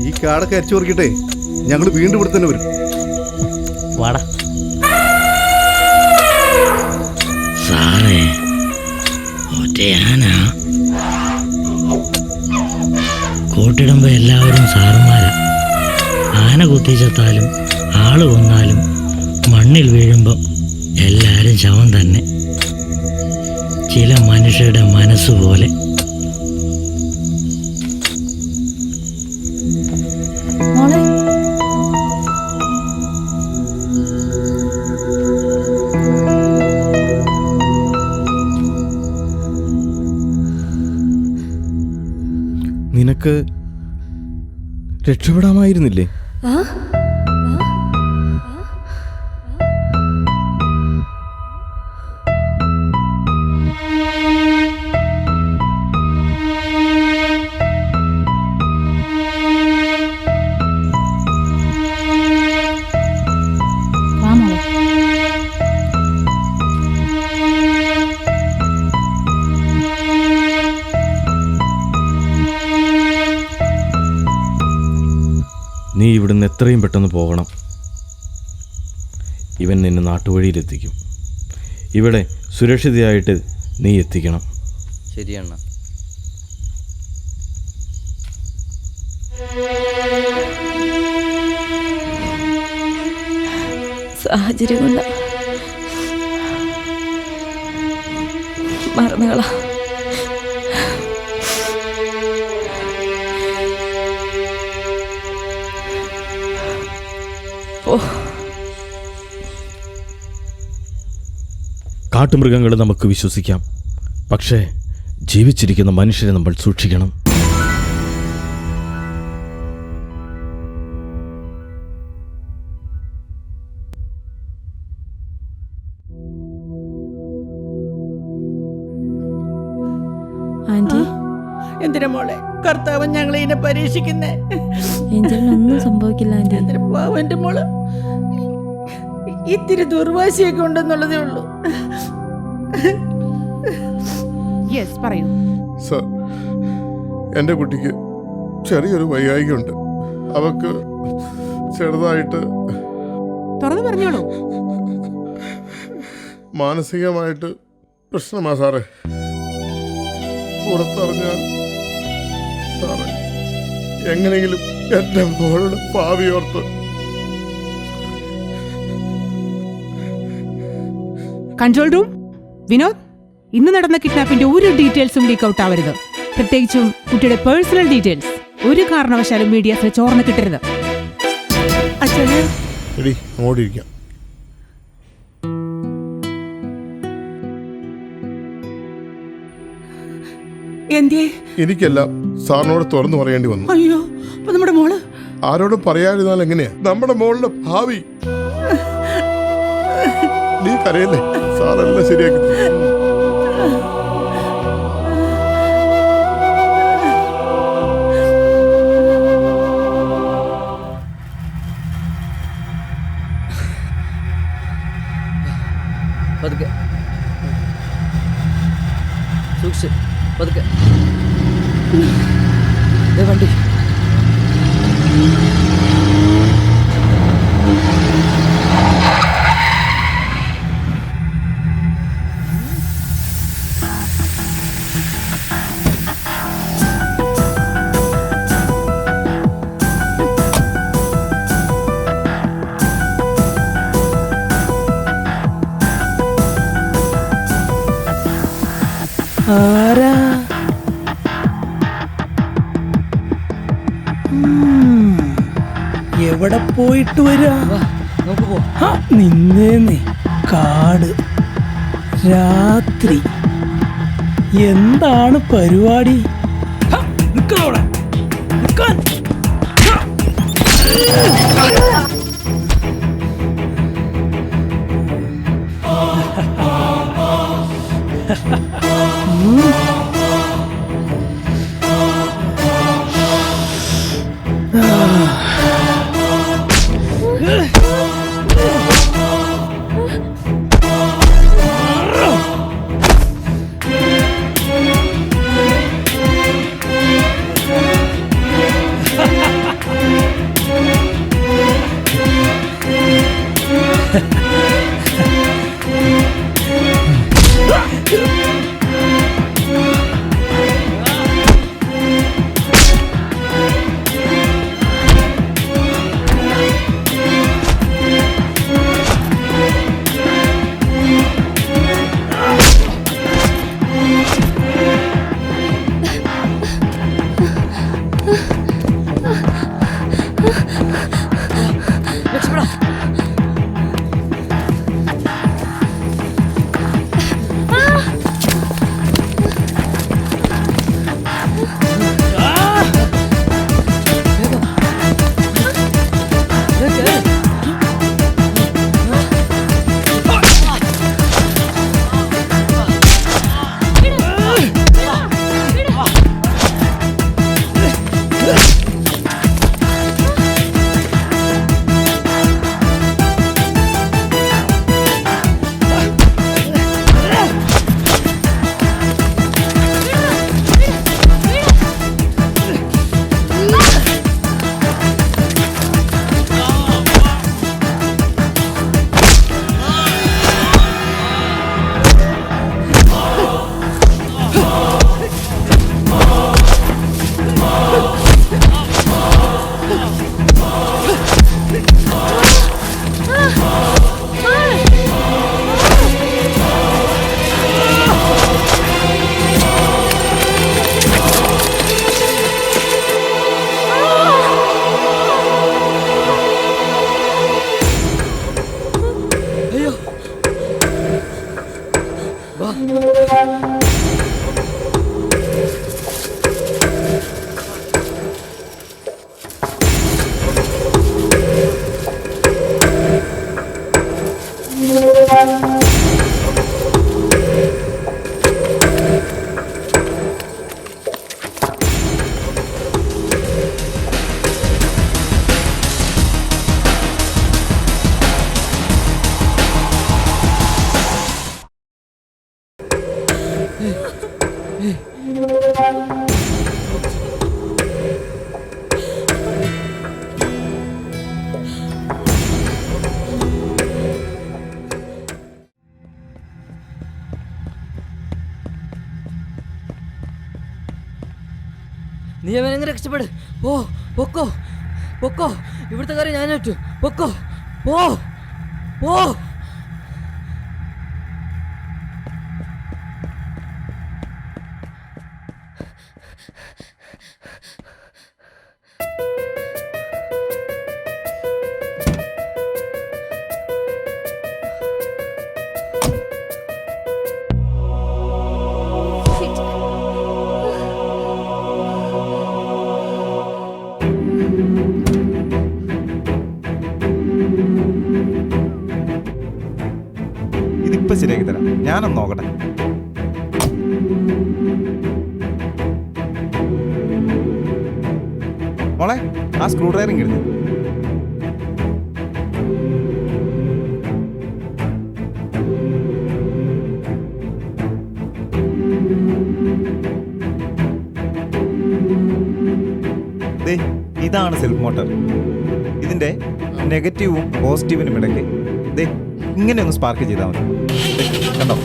ഈ കാടൊക്കെ അരിച്ചു പറിക്കട്ടെ, ഞങ്ങൾ വീണ്ടും ഇവിടെ തന്നെ വരും. വാടാ. സാറേ, ഒറ്റയാന കൂട്ടിടുമ്പോ എല്ലാവരും സാറുമാരാ. ആന കുത്തിച്ചത്താലും ആള് കൊന്നാലും മണ്ണിൽ വീഴുമ്പോ എല്ലാരും ശവം തന്നെ. ചില മനുഷ്യരുടെ മനസ്സുപോലെ. മോളെ, നിനക്ക് രക്ഷപ്പെടാമായിരുന്നില്ലേ? വാ മോളെ. നീ ഇവിടുന്ന് എത്രയും പെട്ടെന്ന് പോകണം. ഇവൻ നിന്നെ നാട്ടുവഴിയിലെത്തിക്കും. ഇവിടെ സുരക്ഷിതയായിട്ട് നീ എത്തിക്കണം. ശരിയാണ്. സാഹചര്യം കൊണ്ട് മറന്നുകളാ. കാട്ടുമൃഗങ്ങളെ നമുക്ക് വിശ്വസിക്കാം, പക്ഷേ ജീവിച്ചിരിക്കുന്ന മനുഷ്യരെ നമ്മൾ സൂക്ഷിക്കണം. ആന്റി, എന്തിനാ മോളെ കർത്താവൻ ഞങ്ങളെ ഇതിനെ പരീക്ഷിക്കുന്നേ? ഏഞ്ചലിനൊന്നും സംഭവിക്കില്ല ആന്റി. എന്തിനാ പാവം എൻ്റെ മോള് ഇത്തിരി ദുർവാശിയൊക്കെ ഉണ്ടെന്നുള്ളതേ ഉള്ളൂ. യെസ്, പറയൂ. സർ, എൻ്റെ കുട്ടിക്ക് ചെറിയൊരു വൈകായികയുണ്ട്. അവക്ക് ചെറുതായിട്ട് തുറന്നു പറഞ്ഞോളൂ. മാനസികമായിട്ട് പ്രശ്നമാ സാറേ. പുറത്തറിഞ്ഞാൽ സാറേ എങ്ങനെയെങ്കിലും എൻ്റെ മോളുടെ ഭാവി ഓർത്ത്. കൺട്രോൾ റൂം, വിനോദ്, ഇന്ന് നടന്ന കിഡ്നാപ്പിന്റെ ഒരു ഡീറ്റെയിൽസും ലീക്ക് ഔട്ട് ആവരുത്. പ്രത്യേകിച്ചും കുട്ടിയുടെ പേഴ്സണൽ ഡീറ്റെയിൽസ് ഒരു കാരണവശാലും മീഡിയസിന് ചോർന്ന് കിട്ടരുത്. അച്ഛനെ എടി അങ്ങോട്ടിരിക്കാം. എന്തിയേ? എനിക്കെല്ലാം സാറിനോട് തുറന്നു പറയേണ്ടി വന്നു. അയ്യോ, അപ്പൊ നമ്മുടെ മോള് ആരോടും പറയാതിരുന്നാൽ എങ്ങനെയാ നമ്മുടെ മോളുടെ ഭാവി? നീ കരയല്ലേ, സാറെല്ലാം ശരിയാക്കി. പതുക്കെ സൂക്ഷിച്ച്, പതുക്കെ വണ്ടി. ആരാ? എവിടെ പോയിട്ട് വരാ? നിന്നേന്നേ കാട് രാത്രി എന്താണ് പരിപാടി? നിക്കണോടെ നിക്കാൻ. നീ അവനെങ്ങനെ രക്ഷപ്പെട്. ഓ പൊക്കോ പൊക്കോ, ഇവിടുത്തെ കാര്യം ഞാൻ ഏറ്റു. പൊക്കോ ഓ ഓ. ഇതിപ്പോ ശരിയാക്കി തരാം, ഞാനൊന്ന് നോക്കട്ടെ. മോളെ ആ സ്ക്രൂ ഡ്രൈവറിങ് എടുത്തു. ഇതാണ് സെൽഫ് മോട്ടർ. ഇതിന്റെ നെഗറ്റീവും പോസിറ്റീവിനും ഇടയ്ക്ക് ഇങ്ങനെ ഒന്ന് സ്പാർക്ക് ചെയ്താൽ മതി. കണ്ടോ?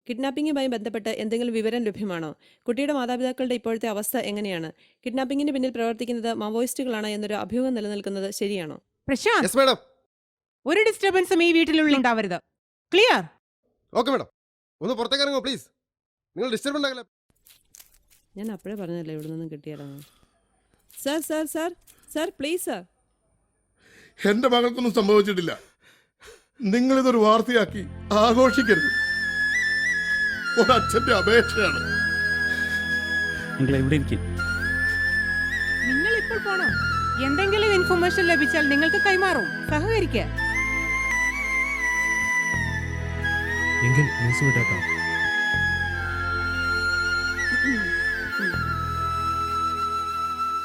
കിഡ്നാപ്പിംഗുമായി ബന്ധപ്പെട്ട് എന്തെങ്കിലും വിവരം ലഭ്യമാണോ? കുട്ടിയുടെ മാതാപിതാക്കളുടെ ഇപ്പോഴത്തെ അവസ്ഥ എങ്ങനെയാണ്? കിഡ്നാപ്പിംഗിന് പിന്നിൽ പ്രവർത്തിക്കുന്നത് മാവോയിസ്റ്റുകളാണ് എന്നൊരു അഭ്യൂഹം നിലനിൽക്കുന്നത് ശരിയാണോ? പ്രശാന്ത്, ഒരു ഡിസ്റ്റർബൻസും ഈ വീട്ടിലുള്ളിൽ ഉണ്ടാവരുത്. ക്ലിയർ? ഓക്കെ മാഡം, ഒന്ന് പുറത്തേക്ക് ഇറങ്ങോ പ്ലീസ്. നിങ്ങൾ ഡിസ്റ്റർബ് ഉണ്ടാകല്ലേ. ഞാൻ അപ്പോഴേ പറഞ്ഞതല്ലേ ഇവിടെ നിന്നും കിട്ടിയാലെന്ന്. Sir sir sir sir please sir. എന്റെ മകൾക്കൊന്നും സംഭവിച്ചിട്ടില്ല. നിങ്ങളിതൊരു വാർത്തയാക്കി ആഘോഷിക്കരുത്. ഒരച്ഛന്റെ അപേക്ഷയാണ്. എവിടെ ഇരിക്കും? നിങ്ങൾ ഇപ്പോൾ പോണോ? എന്തെങ്കിലും ഇൻഫർമേഷൻ ലഭിച്ചാൽ നിങ്ങൾക്ക് കൈമാറും. സഹകരിക്കുക. എങ്കിൽ ന്യൂസ് വിട്ടേക്കാം.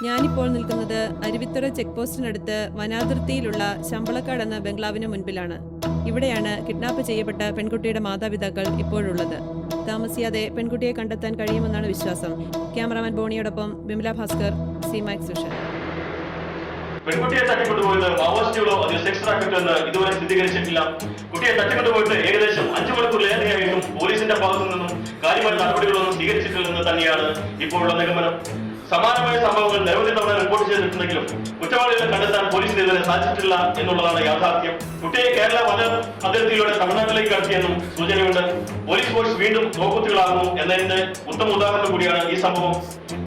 ഞാനിപ്പോൾ നിൽക്കുന്നത് അരുവിത്തുറ ചെക്ക് പോസ്റ്റിനടുത്ത് വനാതിർത്തിയിലുള്ള ശമ്പളക്കാട് എന്ന ബംഗ്ലാവിന് മുൻപിലാണ്. ഇവിടെയാണ് കിഡ്നാപ്പ് ചെയ്യപ്പെട്ട പെൺകുട്ടിയുടെ മാതാപിതാക്കൾ ഇപ്പോഴുള്ളത്. താമസിയാതെ പെൺകുട്ടിയെ കണ്ടെത്താൻ കഴിയുമെന്നാണ് വിശ്വാസം. ക്യാമറാമാൻ ബോണിയോടൊപ്പം വിമല ഭാസ്കർ, സി-മാക്സ് വിഷൻ. പെൺകുട്ടിയെ തട്ടിക്കൊണ്ടുപോയത് മാവോയിസ്റ്റുകളോ അതോ സെക്സ് റാക്കറ്റോ എന്ന് ഇതുവരെ സ്ഥിരീകരിച്ചിട്ടില്ല. കുട്ടിയെ തട്ടിക്കൊണ്ടുപോയിട്ട് ഏകദേശം 5 മണിക്കൂറിലേറെയായിട്ടും പോലീസിന്റെ ഭാഗത്തു നിന്നും കാര്യമായ നടപടികളൊന്നും സ്വീകരിച്ചിട്ടില്ലെന്ന് തന്നെയാണ് ഇപ്പോഴുള്ള നിഗമനം. സമാനമായ സംഭവങ്ങൾ നിരവധി തവണ റിപ്പോർട്ട് ചെയ്തിട്ടുണ്ടെങ്കിലും കുറ്റവാളികളെ കണ്ടെത്താൻ പോലീസിന് ഇതുവരെ സാധിച്ചിട്ടില്ല എന്നുള്ളതാണ് യാഥാർത്ഥ്യം. കുട്ടിയെ കേരള വന അതിർത്തിയിലൂടെ തമിഴ്നാട്ടിലേക്ക് കടത്തിയെന്നും സൂചനയുണ്ട്. പോലീസ് ഫോഴ്സ് വീണ്ടും നോക്കുത്തികളാകുന്നു എന്നതിന്റെ ഉത്തമ ഉദാഹരണം കൂടിയാണ് ഈ സംഭവം.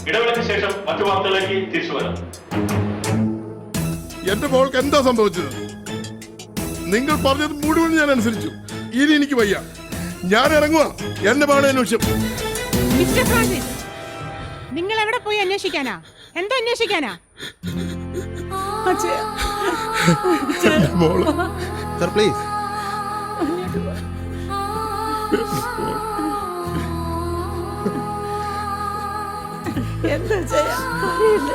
ഇടവേളയ്ക്ക് ശേഷം മറ്റു വാർത്തകളിലേക്ക് തിരിച്ചു വരാം. എന്റെ മോൾക്ക് എന്താ സംഭവിച്ചത്? നിങ്ങൾ പറഞ്ഞത് മുഴുവൻ ഞാൻ അനുസരിച്ചു. ഇനി എനിക്ക് വയ്യ. ഞാൻ ഇറങ്ങുക. എന്റെ മകളെ അന്വേഷിച്ചു. മിസ്റ്റർ ഫ്രാൻസിസ്, നിങ്ങൾ എവിടെ പോയി അന്വേഷിക്കാനാ? എന്താ അന്വേഷിക്കാനാ? Sir please. എന്താ ചെയ്യാൻ അറിയില്ല.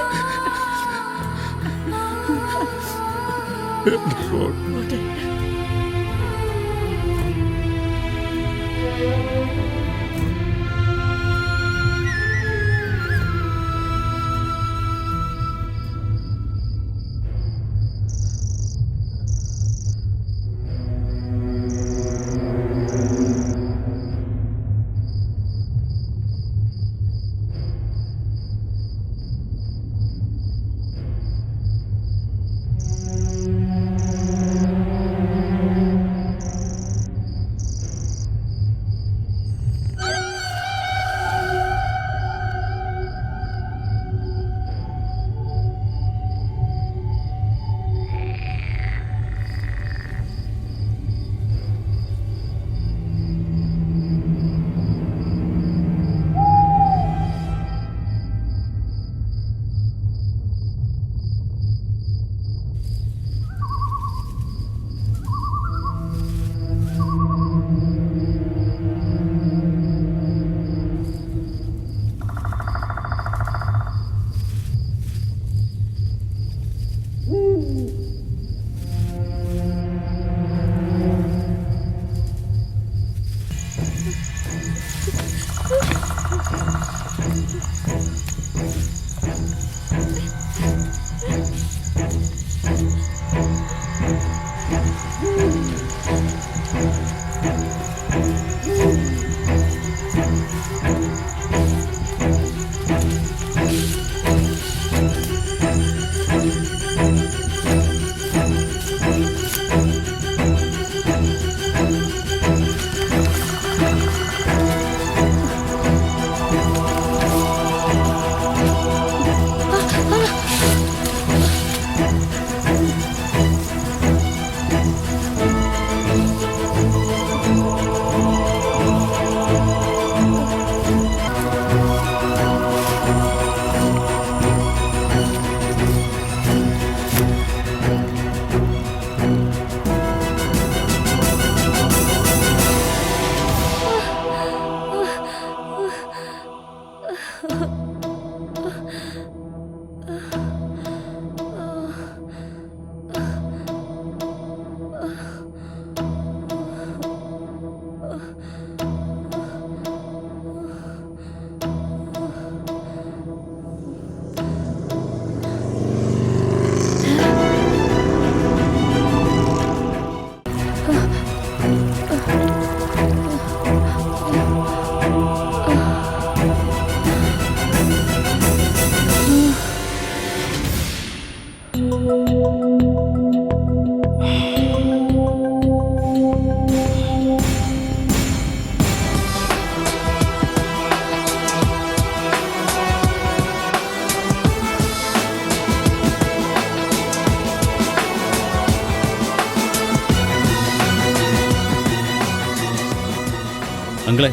അങ്കിളെ,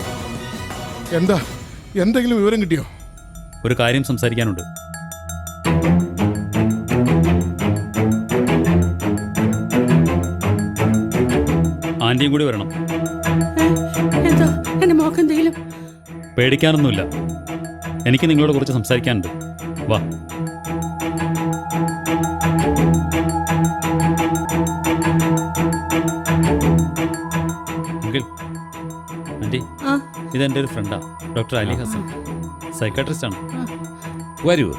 എന്താ, എന്തെങ്കിലും വിവരം കിട്ടിയോ? ഒരു കാര്യം സംസാരിക്കാനുണ്ട്. ആൻറ്റിയും കൂടി വരണം. എന്താ എന്റെ മോക്ക് എന്തെങ്കിലും? പേടിക്കാനൊന്നുമില്ല. എനിക്ക് നിങ്ങളോട് കുറച്ച് സംസാരിക്കാനുണ്ട്. വാ. അങ്കിൾ, ആൻറ്റി, ഇതെൻ്റെ ഒരു ഫ്രണ്ടാ, ഡോക്ടർ അലി ഹസൻ, സൈക്കാട്രിസ്റ്റാണ്. വരൂ,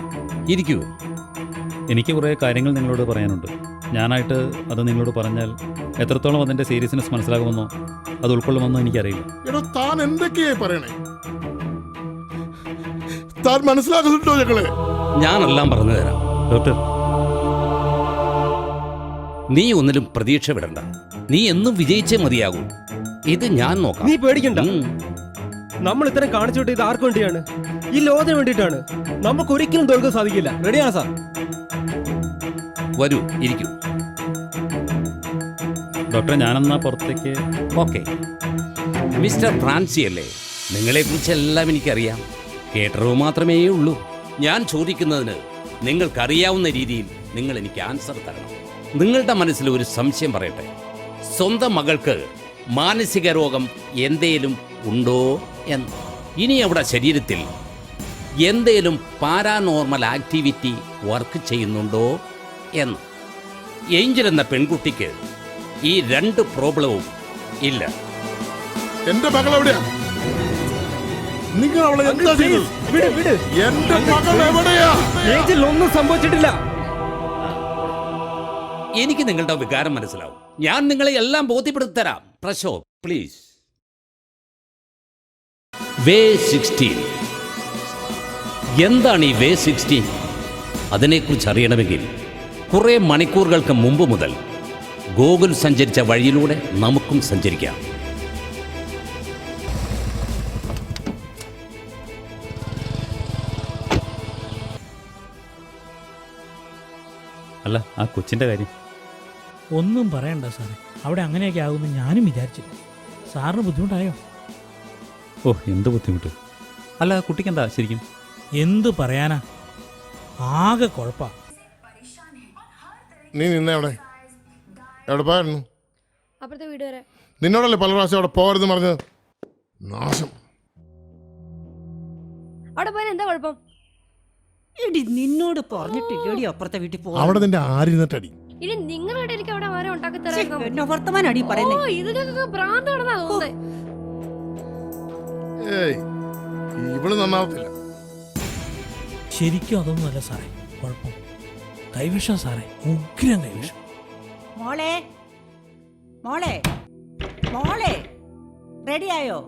ഇരിക്കൂ. എനിക്ക് കുറേ കാര്യങ്ങൾ നിങ്ങളോട് പറയാനുണ്ട്. ഞാനായിട്ട് അത് നിങ്ങളോട് പറഞ്ഞാൽ എത്രത്തോളം അതിൻ്റെ സീരിയസ്നെസ് മനസ്സിലാകുമെന്നോ അത് ഉൾക്കൊള്ളുമെന്നോ എനിക്കറിയില്ല. എടോ, താൻ എന്തൊക്കെയായി പറയണേ? താൻ മനസ്സിലാക്കുന്നുണ്ടോ ഞങ്ങളെ? ഞാനെല്ലാം പറഞ്ഞു തരാം. ഡോക്ടർ, നീ ഒന്നിലും പ്രതീക്ഷ വിടണ്ട. നീ എന്നും വിജയിച്ചേ മതിയാകൂ. ഇത് ഞാൻ നോക്കാം. നീ പേടിക്കണ്ട. നമ്മൾ ഇത്രയും കാണിച്ചുവിട്ട് ഇത് ആർക്ക് വേണ്ടിയാണ്? ഈ ലോകത്തിന് വേണ്ടിയിട്ടാണ്. നമുക്ക് ഒരിക്കലും തോൽക്കാൻ സാധിക്കില്ല. റെഡിയാണ് സാർ? വരൂ, ഇരിക്കൂ. ഡോക്ടറെ, ഞാനെന്നാ പുറത്തേക്ക്. ഓക്കെ. മിസ്റ്റർ ഫ്രാൻസി അല്ലേ? നിങ്ങളെക്കുറിച്ചെല്ലാം എനിക്കറിയാം. കേട്ടറിവ് മാത്രമേ ഉള്ളൂ. ഞാൻ ചോദിക്കുന്നതിന് നിങ്ങൾക്കറിയാവുന്ന രീതിയിൽ നിങ്ങൾ എനിക്ക് ആൻസർ തരണം. നിങ്ങളുടെ മനസ്സിൽ ഒരു സംശയം പറയട്ടെ. സ്വന്തം മകൾക്ക് മാനസിക രോഗം എന്തേലും ഉണ്ടോ എന്ന്. ഇനി അവിടെ ശരീരത്തിൽ എന്തേലും പാരാനോർമൽ ആക്ടിവിറ്റി വർക്ക് ചെയ്യുന്നുണ്ടോ എന്ന്. ഏഞ്ചൽ എന്ന പെൺകുട്ടിക്ക് ഈ രണ്ട് പ്രോബ്ലവും ഇല്ല. എന്റെ മകൾ എവിടെയാ? നിങ്ങൾ അവളെ എന്താ ചെയ്തത്? എന്റെ മകൾ എവിടെയാ? ഏഞ്ചൽ ഒന്നും സംഭവിച്ചിട്ടില്ല. എനിക്ക് നിങ്ങളുടെ വികാരം മനസ്സിലാവും. ഞാൻ നിങ്ങളെ എല്ലാം ബോധ്യപ്പെടുത്തി തരാം. പ്രശോഭ്, പ്ലീസ്. വേ 16. എന്താണ് ഈ വേ 16? അതിനെക്കുറിച്ച് അറിയണമെങ്കിൽ കുറേ മണിക്കൂറുകൾക്ക് മുമ്പ് മുതൽ ഗോകുൽ സഞ്ചരിച്ച വഴിയിലൂടെ നമുക്കും സഞ്ചരിക്കാം. അല്ല, ആ കൊച്ചിൻ്റെ കാര്യം ഒന്നും പറയണ്ട സാറേ. അവിടെ അങ്ങനെയൊക്കെ ആകുമെന്ന് ഞാനും വിചാരിച്ചില്ല. സാറിന് ബുദ്ധിമുട്ടായോ? ഓ, എന്ത് ബുദ്ധിമുട്ട്. അല്ല, ആ കുട്ടിക്ക് എന്താ ശരിക്കും? എന്ത് പറയാനാ, ആകെ കുഴപ്പാ. നീ നിന്നെ അവിടെ എവിടെ പോയിരുന്നു? അപ്പുറത്തെ വീട് വരെ. നിന്നോടല്ലേ പല പ്രാവശ്യം അവിടെ പോകരുത് പറഞ്ഞത്? നാശം. അവിടെ പോയാൽ എന്താ കുഴപ്പം? എടി, നിന്നോട് പറഞ്ഞിട്ടില്ലേടി അപ്പുറത്തെ വീട്ടിൽ പോ. അവിടെ നിന്റെ ആരിന്നട്ടടി. ഇനി നിങ്ങളുടെ ഇടയ്ക്ക് അവിടെ ആരും ഉണ്ടാക്കി തരാം. എന്നെ വർത്തമാനടി പറയുന്നേ. ഇതിനൊക്കെ ഭ്രാന്താണെന്നാ തോന്നുന്നേ. ഏയ്, ഇവള് നന്നാവത്തില്ല. ശരിക്കും അതൊന്നുമല്ല സാറേ കുഴപ്പം. കൈവിഷം സാറേ, ഉഗ്രം കൈവിഷം. മോളെ, മോളെ, മോളെ, റെഡിയായോ?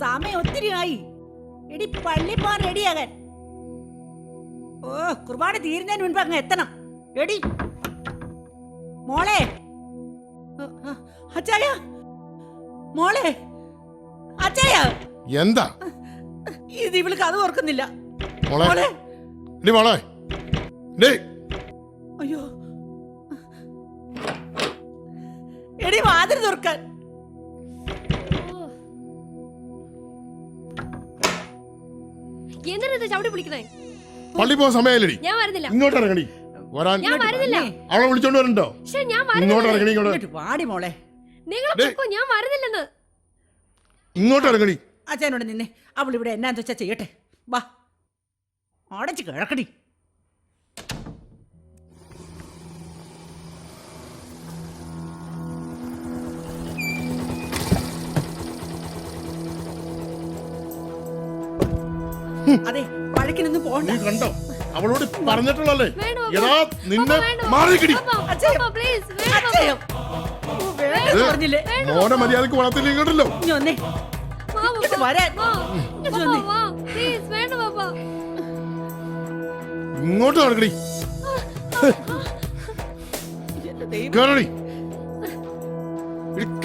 സമയം ഒത്തിരി ആയി. എടി, പള്ളി പോകാൻ റെഡിയാകാൻ. ഓ, കുർബാന തീരുന്നതിന് മുൻപ് അങ്ങ് എത്തണം. എടി മോളെ, അച്ചായ, മോളെ, അച്ചായ. എന്താ ഇത് ഇവൾക്ക് അത് ഓർക്കുന്നില്ല. മോളെ, മോളെ, അയ്യോ, എടി വാതിൽ തുറക്കാൻ. എന്തിനാ ചവിട്ടി പിടിക്കണേ? പള്ളി പോകാൻ സമയമില്ലടി. ഞാൻ വരുന്നില്ല. ഇങ്ങോട്ട് ഇറങ്ങടി. വരാൻ ഞാൻ വരുന്നില്ല. അവളെ വിളിച്ചോണ്ട് വരണ്ടോ? ഇങ്ങോട്ട് ഇറങ്ങടി. ഇങ്ങോട്ട് വാടി മോളെ. നിങ്ങൾ ഞാൻ വരുന്നില്ലെന്ന്. ഇങ്ങോട്ട് ഇറങ്ങടി. അച്ഛനോട് നിന്നെ. അവൾ ഇവിടെ എന്നാന്ന് വെച്ചാ ചെയ്യട്ടെ. വാ, അടച്ച് കിഴക്കടി. അതെ, വഴക്കിനൊന്നും പോകണ്ട. നീ കണ്ടോ അവളോട് പറഞ്ഞിട്ടുള്ളല്ലേ? എടാ, നിന്നെ മാറിക്കിടി. മോനെ മര്യാദക്ക് വളർത്തില്ല. ഇങ്ങോട്ടല്ലോ ഇങ്ങോട്ട് നടക്കടി. കേറടി.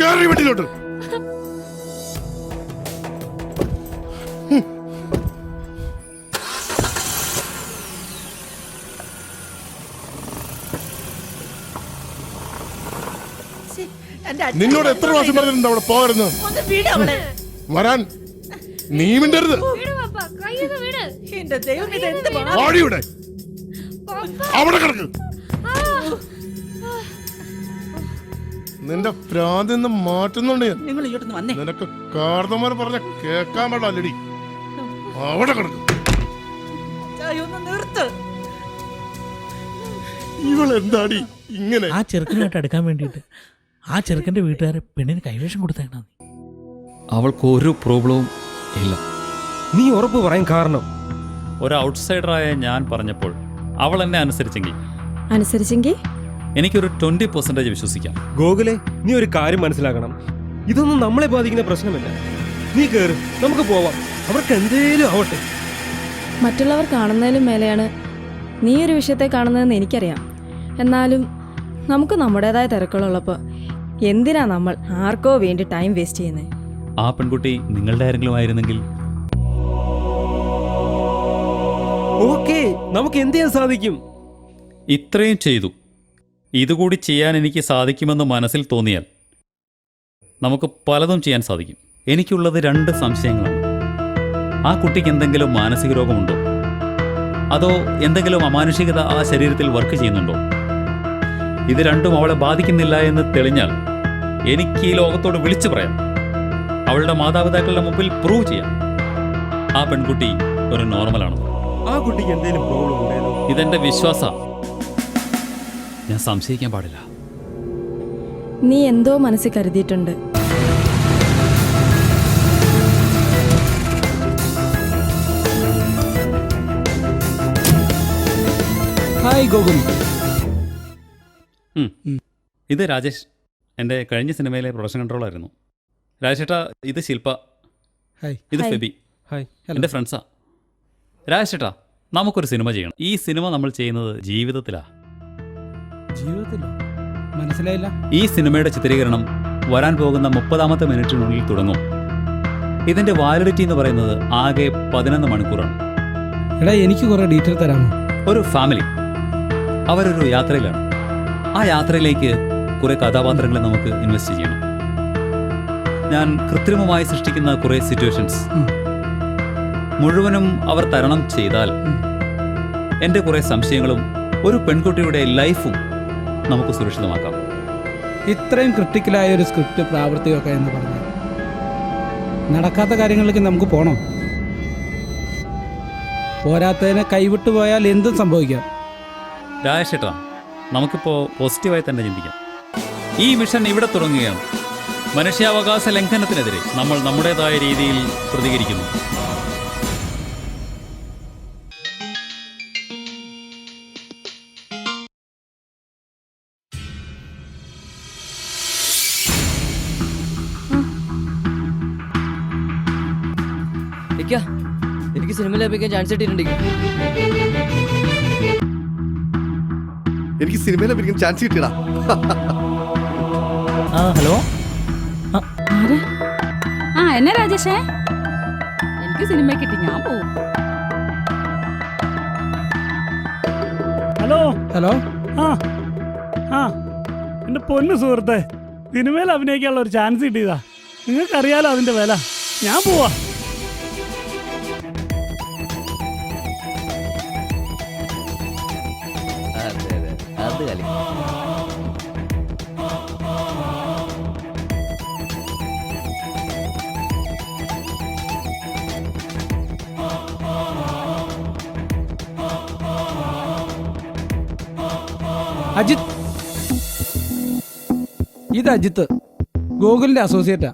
കേറി വീട്ടിലോട്ട്. നിന്നോട് എത്ര പ്രാവശ്യം പറഞ്ഞിട്ടുണ്ട് അവിടെ പോകരുന്ന്? വരാൻ നീ മിണ്ടരുത്. ആടിയുടെ അവിടെ കിടക്ക്. നിന്റെ പ്രാന്തിന്ന് മാറ്റുന്നുണ്ട് ഞാൻ. നിങ്ങൾ ഇങ്ങോട്ട് വന്നേ. നിനക്ക് കാർന്നമാർ പറഞ്ഞ കേക്കാൻ പാടില്ലടി. അവിടെ കിടക്ക്. നിർത്ത്. ഇവളെന്താടി ഇങ്ങനെ? ആ ചെറുക്കനായിട്ട് അടുക്കാൻ വേണ്ടിയിട്ട് ആ ചെറുക്കൻ്റെ വീട്ടുകാരെ പെണ്ണിന് കൈവേഷം കൊടുത്തേക്കണം. അവൾക്ക് ഒരു പ്രോബ്ലവും ഇല്ല. നീ ഉറപ്പ് പറയാൻ കാരണം? ഒരു ഔട്ട്സൈഡറായ ഞാൻ പറഞ്ഞപ്പോൾ അവൾ എന്നെ അനുസരിച്ചെങ്കിൽ എനിക്കൊരു 20% വിശ്വസിക്കാം. ഗോകുലെ, നീ ഒരു കാര്യം മനസ്സിലാക്കണം. ഇതൊന്നും നമ്മളെ ബാധിക്കുന്ന പ്രശ്നമല്ല. നീ കേറ്, നമുക്ക് പോവാം. അവർക്ക് എന്തേലും ആവട്ടെ. മറ്റുള്ളവർ കാണുന്നതിലും മേലെയാണ് നീ ഒരു വിഷയത്തെ കാണുന്നതെന്ന് എനിക്കറിയാം. എന്നാലും നമുക്ക് നമ്മുടേതായ തിരക്കുകളുള്ളപ്പോൾ എന്തിനാ നമ്മൾ ആർക്കോ വേണ്ടി ടൈം വേസ്റ്റ് ചെയ്യുന്നത്? ആ പെൺകുട്ടി നിങ്ങളുടെ ആരെങ്കിലും ആയിരുന്നെങ്കിൽ ഓക്കേ, നമുക്ക് എന്ത് ചെയ്യാൻ സാധിക്കും? ഇത്രയും ചെയ്തു, ഇതുകൂടി ചെയ്യാൻ എനിക്ക് സാധിക്കുമെന്ന് മനസ്സിൽ തോന്നിയാൽ നമുക്ക് പലതും ചെയ്യാൻ സാധിക്കും. എനിക്കുള്ളത് 2 സംശയങ്ങളാണ്. ആ കുട്ടിക്ക് എന്തെങ്കിലും മാനസിക രോഗമുണ്ടോ, അതോ എന്തെങ്കിലും അമാനുഷികത ആ ശരീരത്തിൽ വർക്ക് ചെയ്യുന്നുണ്ടോ? ഇത് രണ്ടും അവളെ ബാധിക്കുന്നില്ല എന്ന് തെളിഞ്ഞാൽ എനിക്ക് ഈ ലോകത്തോട് വിളിച്ചു പറയാം. അവളുടെ മാതാപിതാക്കളുടെ മുമ്പിൽ പ്രൂവ് ചെയ്യാം ആ പെൺകുട്ടി ഒരു നോർമലാണ്. ആ കുട്ടിക്ക് എന്തെങ്കിലും പ്രോബ്ലം ഉണ്ടായിരുന്നു? ഇതെന്റെ വിശ്വാസ, ഞാൻ സംശയിക്കാൻ പാടില്ല. നീ എന്തോ മനസ്സിൽ കരുതിയിട്ടുണ്ട്. ഹായ് ഗോകുൽ. ഇത് രാജേഷ്, എൻ്റെ കഴിഞ്ഞ സിനിമയിലെ പ്രൊഡക്ഷൻ കൺട്രോളായിരുന്നു. രാജേഷ് ഏട്ടാ, ഇത് ശില്പ. ഹായ്. ഇത് ഫെബി. ഹായ്. എൻ്റെ ഫ്രണ്ട്സാ. രാജേഷ് ഏട്ടാ, നമുക്കൊരു സിനിമ ചെയ്യണം. ഈ സിനിമ നമ്മൾ ചെയ്യുന്നത് ജീവിതത്തിലാ. ജീവിതത്തിലോ? മനസ്സിലായില്ല. ഈ സിനിമയുടെ ചിത്രീകരണം വരാൻ പോകുന്ന 30ാമത്തെ മിനിറ്റിനുള്ളിൽ തുടങ്ങും. ഇതിൻ്റെ വാലിഡിറ്റി എന്ന് പറയുന്നത് ആകെ 11 മണിക്കൂറാണ്. എടാ, എനിക്ക് കുറേ ഡീറ്റെയിൽ തരാമോ? ഒരു ഫാമിലി, അവരൊരു യാത്രയിലാണ്. ആ യാത്രയിലേക്ക് കുറേ കഥാപാത്രങ്ങളെ നമുക്ക് ഇൻവെസ്റ്റ് ചെയ്യണം. ഞാൻ കൃത്രിമമായി സൃഷ്ടിക്കുന്ന കുറേ സിറ്റുവേഷൻസ് മുഴുവനും അവർ തരണം ചെയ്താൽ എൻ്റെ കുറേ സംശയങ്ങളും ഒരു പെൺകുട്ടിയുടെ ലൈഫും നമുക്ക് സുരക്ഷിതമാക്കാം. ഇത്രയും ക്രിട്ടിക്കലായ ഒരു സ്ക്രിപ്റ്റ് പ്രാവർത്തികമൊക്കെ എന്ന് പറഞ്ഞാൽ നടക്കാത്ത കാര്യങ്ങളിലേക്ക് നമുക്ക് പോകണം. പോരാത്തതിനെ കൈവിട്ടു പോയാൽ എന്തും സംഭവിക്കാം. രാജേഷേട്ടാ, നമുക്കിപ്പോൾ പോസിറ്റീവായി തന്നെ ചിന്തിക്കാം. ഈ മിഷൻ ഇവിടെ തുടങ്ങുകയാണ്. മനുഷ്യാവകാശ ലംഘനത്തിനെതിരെ നമ്മൾ നമ്മുടേതായ രീതിയിൽ പ്രതികരിക്കുന്നു. എനിക്ക് സിനിമയിൽ അഭിനയിക്കാൻ ചാൻസ് കിട്ടിയിട്ടുണ്ടെങ്കിൽ എനിക്ക് സിനിമയിൽ അഭിനയിക്കാൻ ചാൻസ് കിട്ടിയടാ. ഹലോ. എന്നെ രാജേഷേ, എനിക്ക് സിനിമ കിട്ടി, ഞാൻ പോവും. ഹലോ. ഹലോ. എൻ്റെ പൊന്നു സുഹൃത്തെ, സിനിമയിൽ അഭിനയിക്കാനുള്ള ഒരു ചാൻസ് കിട്ടിയതാ. നിങ്ങൾക്കറിയാലോ അതിൻ്റെ വില. ഞാൻ പോവാ. അത് കളി. അജിത്ത്, ഇത് അജിത്ത്, ഗൂഗിളിൻ്റെ അസോസിയേറ്റാ.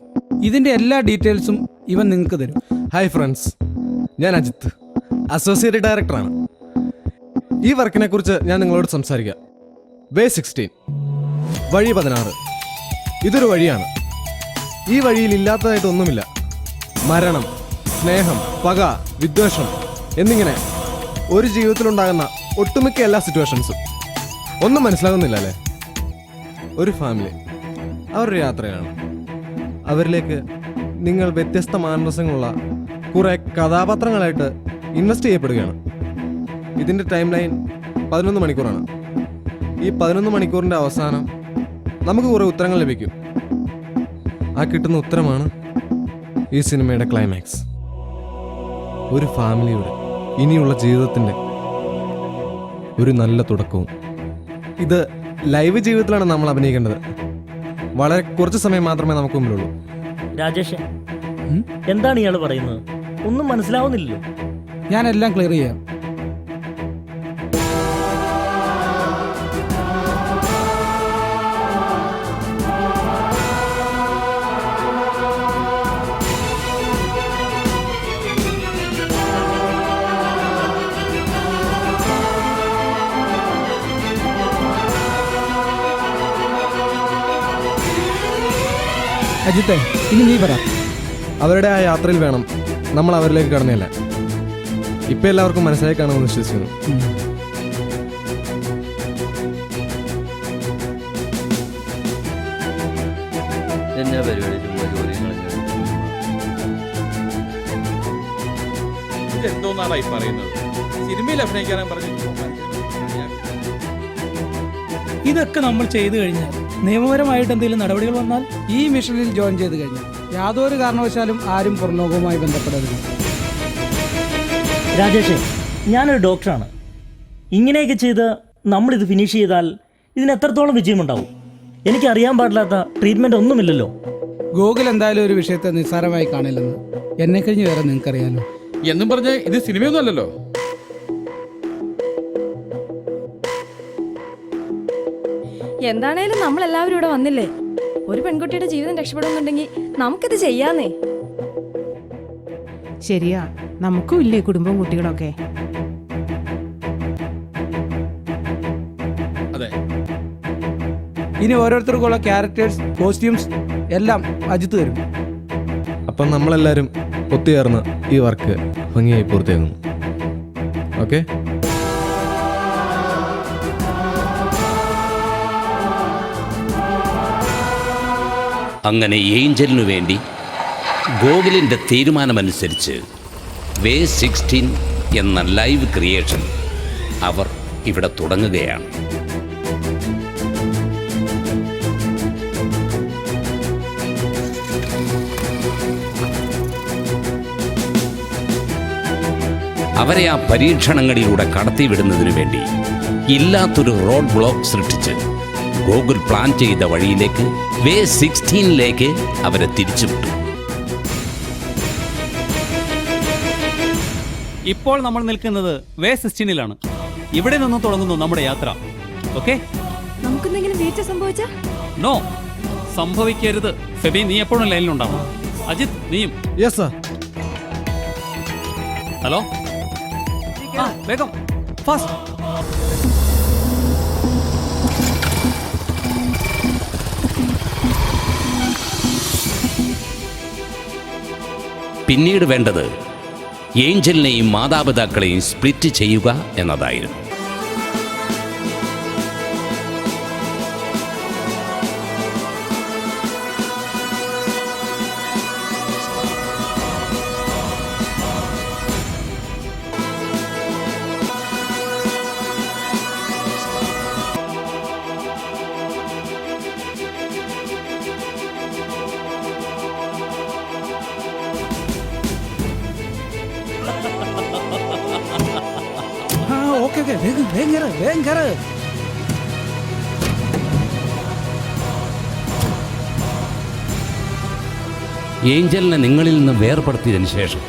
ഇതിൻ്റെ എല്ലാ ഡീറ്റെയിൽസും ഇവൻ നിങ്ങൾക്ക് തരും. ഹായ് ഫ്രണ്ട്സ്, ഞാൻ അജിത്ത്, അസോസിയേറ്റ് ഡയറക്ടറാണ്. ഈ വർക്കിനെ കുറിച്ച് ഞാൻ നിങ്ങളോട് സംസാരിക്കാം. വേ 16, വഴി 16. ഇതൊരു വഴിയാണ്. ഈ വഴിയിൽ ഇല്ലാത്തതായിട്ടൊന്നുമില്ല. മരണം, സ്നേഹം, പക, വിദ്വേഷം എന്നിങ്ങനെ ഒരു ജീവിതത്തിലുണ്ടാകുന്ന ഒട്ടുമിക്ക എല്ലാ സിറ്റുവേഷൻസും. ഒന്നും മനസ്സിലാകുന്നില്ല അല്ലേ? ഒരു ഫാമിലി, അവരുടെ യാത്രയാണ്. അവരിലേക്ക് നിങ്ങൾ വ്യത്യസ്ത മാനസങ്ങളുള്ള കുറേ കഥാപാത്രങ്ങളായിട്ട് ഇൻവെസ്റ്റ് ചെയ്യപ്പെടുകയാണ്. ഇതിൻ്റെ ടൈം ലൈൻ 11 മണിക്കൂറാണ്. ഈ 11 മണിക്കൂറിൻ്റെ അവസാനം നമുക്ക് കുറേ ഉത്തരങ്ങൾ ലഭിക്കും. ആ കിട്ടുന്ന ഉത്തരമാണ് ഈ സിനിമയുടെ ക്ലൈമാക്സ്. ഒരു ഫാമിലിയുടെ ഇനിയുള്ള ജീവിതത്തിൻ്റെ ഒരു നല്ല തുടക്കവും. ഇത് ലൈവ് ജീവിതത്തിലാണ് നമ്മൾ അഭിനയിക്കേണ്ടത്. വളരെ കുറച്ച് സമയം മാത്രമേ നമുക്ക് മുമ്പിലുള്ളൂ. രാജേഷ്, എന്താണ് ഇയാൾ പറയുന്നത്? ഒന്നും മനസ്സിലാവുന്നില്ലല്ലോ. ഞാനെല്ലാം ക്ലിയർ ചെയ്യാം. അജിത്തെ, ഇനി നീ പറ. അവരുടെ ആ യാത്രയിൽ വേണം നമ്മൾ അവരിലേക്ക് കടന്നില്ല. ഇപ്പം എല്ലാവർക്കും മനസ്സിലായി കാണുമെന്ന് വിശ്വസിക്കുന്നു. എന്നാ പരിപാടി? ചുമ്മാ ജോലി ഇതെന്തോന്നാണ് ഈ പറയുന്നത്? സിനിമയിൽ അഭിനയിക്കാനും പറഞ്ഞു. ഇതൊക്കെ നമ്മൾ ചെയ്തു കഴിഞ്ഞാൽ നിയമപരമായിട്ട് എന്തെങ്കിലും നടപടികൾ വന്നാൽ ഈ മിഷനിൽ ജോയിൻ ചെയ്ത് കഴിഞ്ഞാൽ യാതൊരു കാരണവശാലും ആരും പുറംലോകവുമായി ബന്ധപ്പെടരുത്. രാജേഷേ, ഞാനൊരു ഡോക്ടറാണ്. ഇങ്ങനെയൊക്കെ ചെയ്ത് നമ്മളിത് ഫിനിഷ് ചെയ്താൽ ഇതിന് എത്രത്തോളം വിജയമുണ്ടാവും? എനിക്കറിയാൻ പാടില്ലാത്ത ട്രീറ്റ്മെൻ്റ് ഒന്നുമില്ലല്ലോ. ഗൂഗിൾ എന്തായാലും ഒരു വിഷയത്തെ നിസ്സാരമായി കാണില്ലെന്ന് എന്നെ കഴിഞ്ഞ് വേറെ നിങ്ങൾക്കറിയാലോ. എന്നും പറഞ്ഞ് ഇത് സിനിമയൊന്നും അല്ലല്ലോ. എന്താണേലും നമ്മളെല്ലാവരും ഇവിടെ വന്നില്ലേ? ഒരു പെൺകുട്ടിയുടെ ജീവിതം രക്ഷപ്പെടുന്നുണ്ടെങ്കിൽ നമുക്കിത് ചെയ്യാന്നേ. ശരിയാ, നമുക്കും ഇല്ലേ കുടുംബവും കുട്ടികളൊക്കെ. അതെ, ഇനി ഓരോരുത്തർക്കുള്ള ക്യാരക്ടേഴ്സ്, കോസ്റ്റ്യൂംസ് എല്ലാം അജിത്ത് തരും. അപ്പം നമ്മളെല്ലാവരും ഒത്തുചേർന്ന് ഈ വർക്ക് ഭംഗിയായി പൂർത്തിയാക്കുന്നു. ഓക്കെ? അങ്ങനെ ഏഞ്ചലിനു വേണ്ടി ഗോകുലിൻ്റെ തീരുമാനമനുസരിച്ച് വേ 16 എന്ന ലൈവ് ക്രിയേഷൻ അവർ ഇവിടെ തുടങ്ങുകയാണ്. അവരെ ആ പരീക്ഷണങ്ങളിലൂടെ കടത്തിവിടുന്നതിനു വേണ്ടി ഇല്ലാത്തൊരു റോഡ് ബ്ലോക്ക് സൃഷ്ടിച്ച് ഗൂഗിൾ പ്ലാൻ ചെയ്ത വഴിയിലേക്ക് വേ 16 അവരെ തിരിച്ചുവിട്ടു. ഇപ്പോൾ നമ്മൾ നിൽക്കുന്നത് വേ 16 ഇവിടെ നിന്ന് തുടങ്ങുന്നു നമ്മുടെ യാത്ര. ഓക്കെ? നമുക്കെന്തെങ്കിലും വീഴ്ച സംഭവിച്ചാ? നോ, സംഭവിക്കരുത്. ഫെബി, നീ എപ്പോഴും ലൈനിലുണ്ടാവും. അജിത്, നീയും. Yes sir. ഹലോ, വേഗം, ഫാസ്റ്റ്. പിന്നീട് വേണ്ടത് ഏഞ്ചലിനെയും മാതാപിതാക്കളെയും സ്പ്ലിറ്റ് ചെയ്യുക എന്നതായിരുന്നു. ഓക്കെ, വേഗം കയറ്. ഏഞ്ചലിനെ നിങ്ങളിൽ നിന്ന് വേർപെടുത്തിയതിനു ശേഷം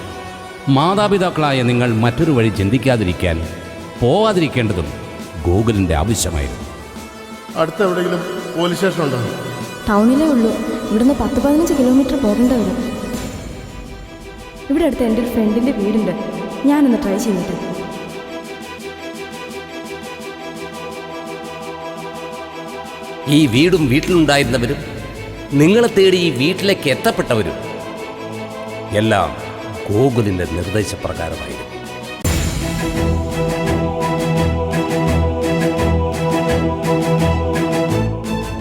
മാതാപിതാക്കളായ നിങ്ങൾ മറ്റൊരു വഴി ചിന്തിക്കാതിരിക്കാൻ പോകാതിരിക്കേണ്ടതും ഗൂഗിളിൻ്റെ ആവശ്യമായിരുന്നു. അടുത്ത എവിടെയെങ്കിലും പോലീസ് സ്റ്റേഷൻ ഉണ്ടോ? ടൗണിലേ ഉള്ളൂ. ഇവിടുന്ന് 10-15 കിലോമീറ്റർ പോകേണ്ട വരും. ഇവിടെ അടുത്ത് എൻ്റെ ഒരു ഫ്രണ്ടിൻ്റെ വീടുണ്ട്. ഞാനൊന്ന് ട്രൈ ചെയ്തിട്ട്. ഈ വീടും വീട്ടിലുണ്ടായിരുന്നവരും നിങ്ങളെ തേടി ഈ വീട്ടിലേക്ക് എത്തപ്പെട്ടവരും എല്ലാം ഗൂഗിളിൻ്റെ നിർദ്ദേശപ്രകാരമായിരുന്നു.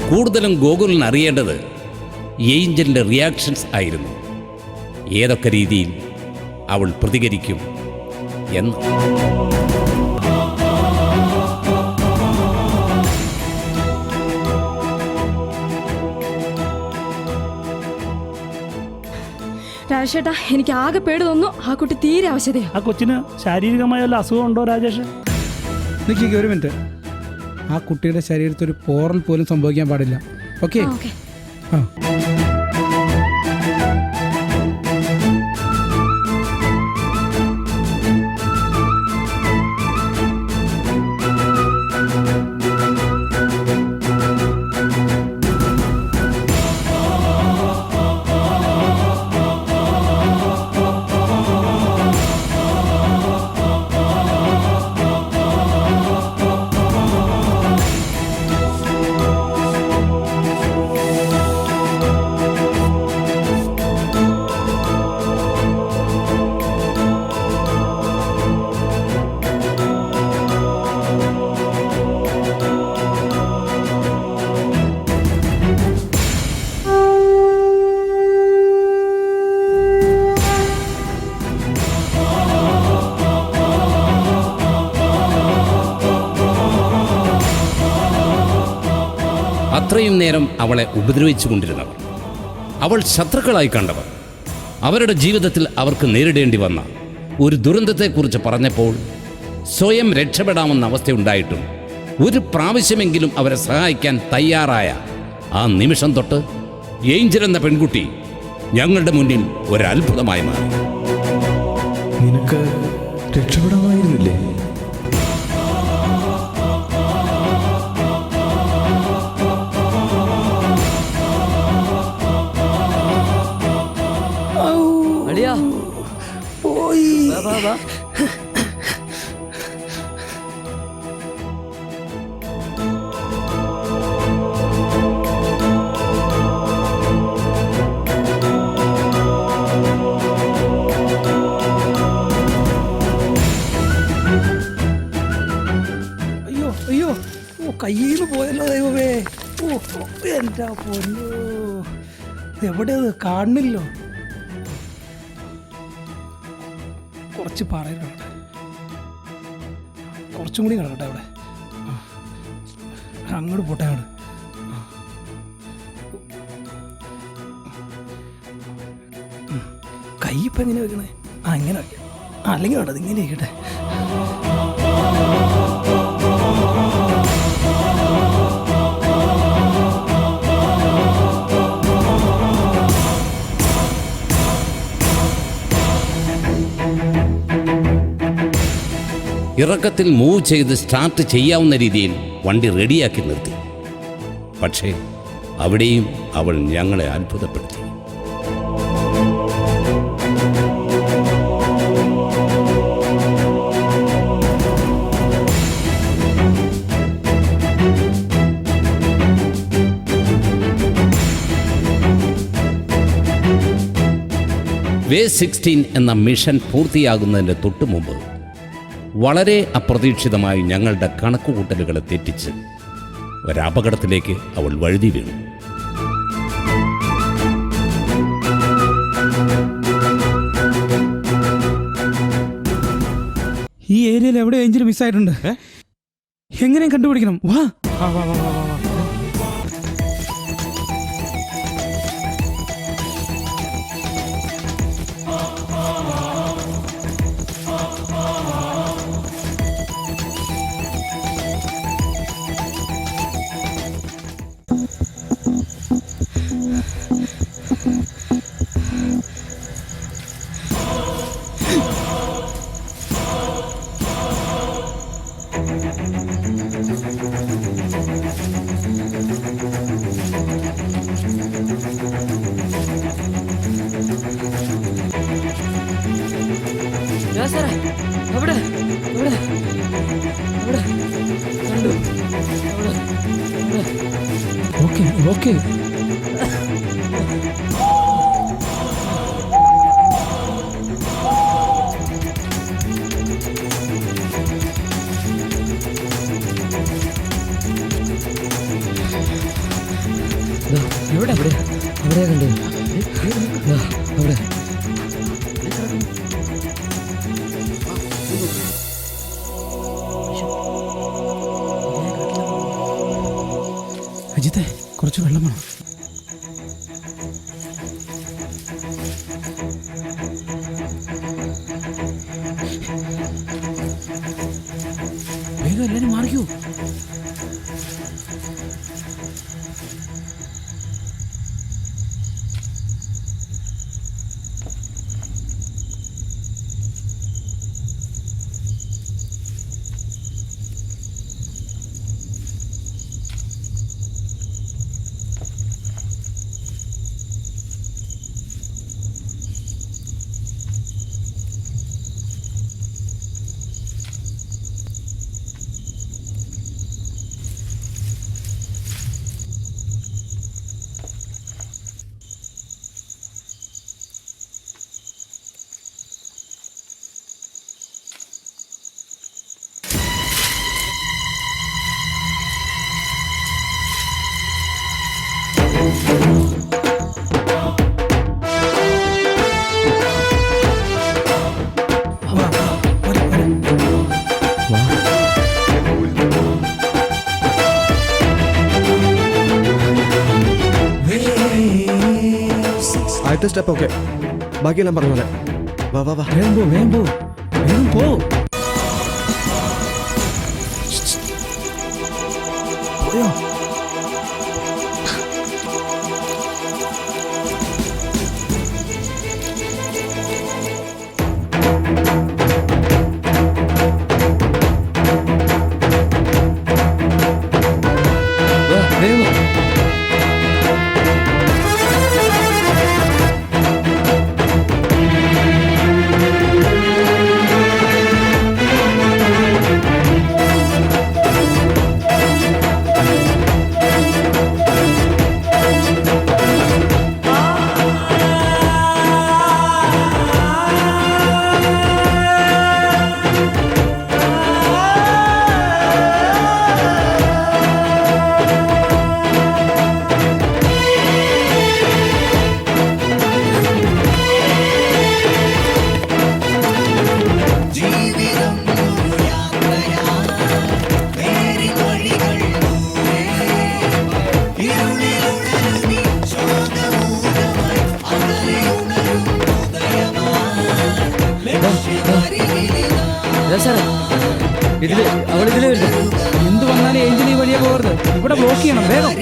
കൂടുതലും ഗൂഗിളിന് അറിയേണ്ടത് ഏഞ്ചലിൻ്റെ റിയാക്ഷൻസ് ആയിരുന്നു. ഏതൊക്കെ രീതിയിൽ അവൾ പ്രതികരിക്കും എന്ന്. രാജേഷേട്ടാ എനിക്ക് ആകെ പേടി തോന്നുന്നു. ആ കുട്ടി തീരെ ആവശ്യതയാ. ആ കൊച്ചിന് ശാരീരികമായ വല്ല അസുഖം ഉണ്ടോ രാജേഷ്? നിൽക്കുക ഒരു മിനിറ്റ്. ആ കുട്ടിയുടെ ശരീരത്തിൽ ഒരു പോറൽ പോലും സംഭവിക്കാൻ പാടില്ല. ഓക്കെ? ആ. അത്രയും നേരം അവളെ ഉപദ്രവിച്ചു കൊണ്ടിരുന്നവർ, അവൾ ശത്രുക്കളായി കണ്ടവർ, അവരുടെ ജീവിതത്തിൽ അവർക്ക് നേരിടേണ്ടി വന്ന ഒരു ദുരന്തത്തെക്കുറിച്ച് പറഞ്ഞപ്പോൾ സ്വയം രക്ഷപ്പെടാമെന്ന അവസ്ഥയുണ്ടായിട്ടും ഒരു പ്രാവശ്യമെങ്കിലും അവരെ സഹായിക്കാൻ തയ്യാറായ ആ നിമിഷം തൊട്ട് ഏഞ്ചൽ എന്ന പെൺകുട്ടി ഞങ്ങളുടെ മുന്നിൽ ഒരത്ഭുതമായി മാറി. നിനക്ക് രക്ഷപ്പെടാമായിരുന്നില്ലേ? അളിയാ പോയി. വാ വാ. അയ്യോ അയ്യോ, ഓ കയ്യിൽ നിന്ന് പോയല്ലോ ദൈവമേ. ഓ എൻ്റെ പൊന്നു, എവിടെയത് കാണുന്നില്ലോ. കുറച്ച് പാറയിൽ കിടക്കട്ടെ, കുറച്ചും കൂടി കിടക്കട്ടെ അവിടെ. അങ്ങോട്ട് പോട്ടെ. അങ്ങോട്ട് കൈ ഇപ്പം എങ്ങനെ വെക്കണേ? ആ ഇങ്ങനെ വയ്ക്കാം. അല്ലെങ്കിൽ വേണ്ടത് ഇങ്ങനെ ഇരിക്കട്ടെ. ഇറക്കത്തിൽ മൂവ് ചെയ്ത് സ്റ്റാർട്ട് ചെയ്യാവുന്ന രീതിയിൽ വണ്ടി റെഡിയാക്കി നിർത്തി. പക്ഷേ അവിടെയും അവൾ ഞങ്ങളെ അത്ഭുതപ്പെടുത്തി. വേ 16 എന്ന മിഷൻ പൂർത്തിയാകുന്നതിന് തൊട്ടു മുമ്പ് വളരെ അപ്രതീക്ഷിതമായി ഞങ്ങളുടെ കണക്കുകൂട്ടലുകളെ തെറ്റിച്ച് ഒരപകടത്തിലേക്ക് അവൾ വഴുതി വീണു. ഈ ഏരിയയിൽ എവിടെ എഞ്ചിൻ മിസ്സായിട്ടുണ്ട്. എങ്ങനെയും കണ്ടുപിടിക്കണം. വാ. അവിടെ അവിടെ അവിടെ കണ്ടു. Okay okay. എവിടെ അവിടെ അവിടെ കണ്ടു. അവിടെ അജിത്തെ കുറച്ച് വെള്ളം വേണം. ആദ്യത്തെ സ്റ്റെപ്പ് ഓക്കെ, ബാക്കിയെല്ലാം പറഞ്ഞ പോലെ. വാ വാ വാ. വേഗം പോ, വേഗം പോ, വേഗം പോ. പോയോ? വാ, വേഗം വാ. ഇതില് അവളിതിലേ വരുന്നു. എന്ത് വന്നാലും ഏഞ്ചൽ ഈ വഴിയെ പോകരുത്. ഇവിടെ ബ്ലോക്ക് ചെയ്യണം വേഗം.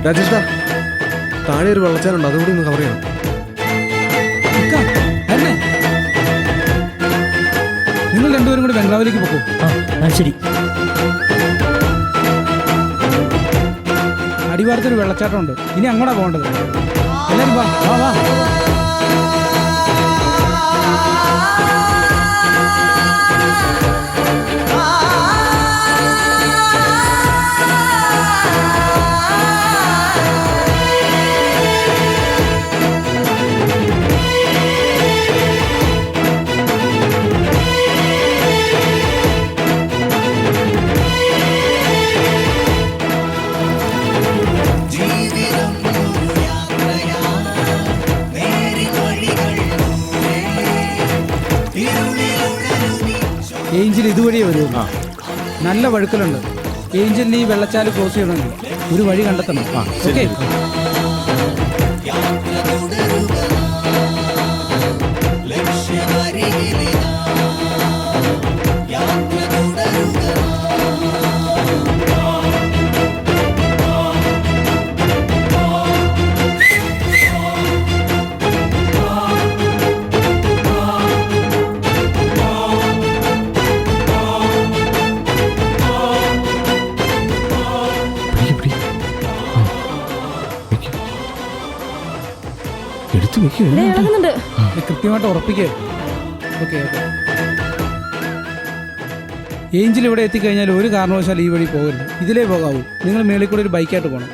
രാജേഷ്ടാ, താഴെ ഒരു വെള്ളച്ചാലുണ്ട്, അതുകൂടി ഒന്ന് കവർ ചെയ്യണം. നിങ്ങൾ രണ്ടുപേരും കൂടി ബംഗ്ലാവിലേക്ക് പോകൂ. ശരി. അടിവാരത്തൊരു വെള്ളച്ചാട്ടമുണ്ട്, ഇനി അങ്ങോട്ടാ പോകേണ്ടത്. എല്ലാവരും വാ വാ വാ. ഏഞ്ചൽ ഇതുവഴിയേ വരുള്ളൂ. നല്ല വഴുക്കലുണ്ട്. ഏഞ്ചലിന് ഈ വെള്ളച്ചാല് ക്രോസ് ചെയ്യണമെങ്കിൽ ഒരു വഴി കണ്ടെത്തണം. ഓക്കെ. കൃത്യമായിട്ട് ഉറപ്പിക്കുക. Okay okay. ഏഞ്ചൽ ഇവിടെ എത്തിക്കഴിഞ്ഞാൽ ഒരു കാരണവശാലും ഈ വഴി പോകരുത്. ഇതിലേ പോകാവൂ. നിങ്ങൾ മേളിൽ കൂടെ ഒരു ബൈക്കായിട്ട് പോകണം.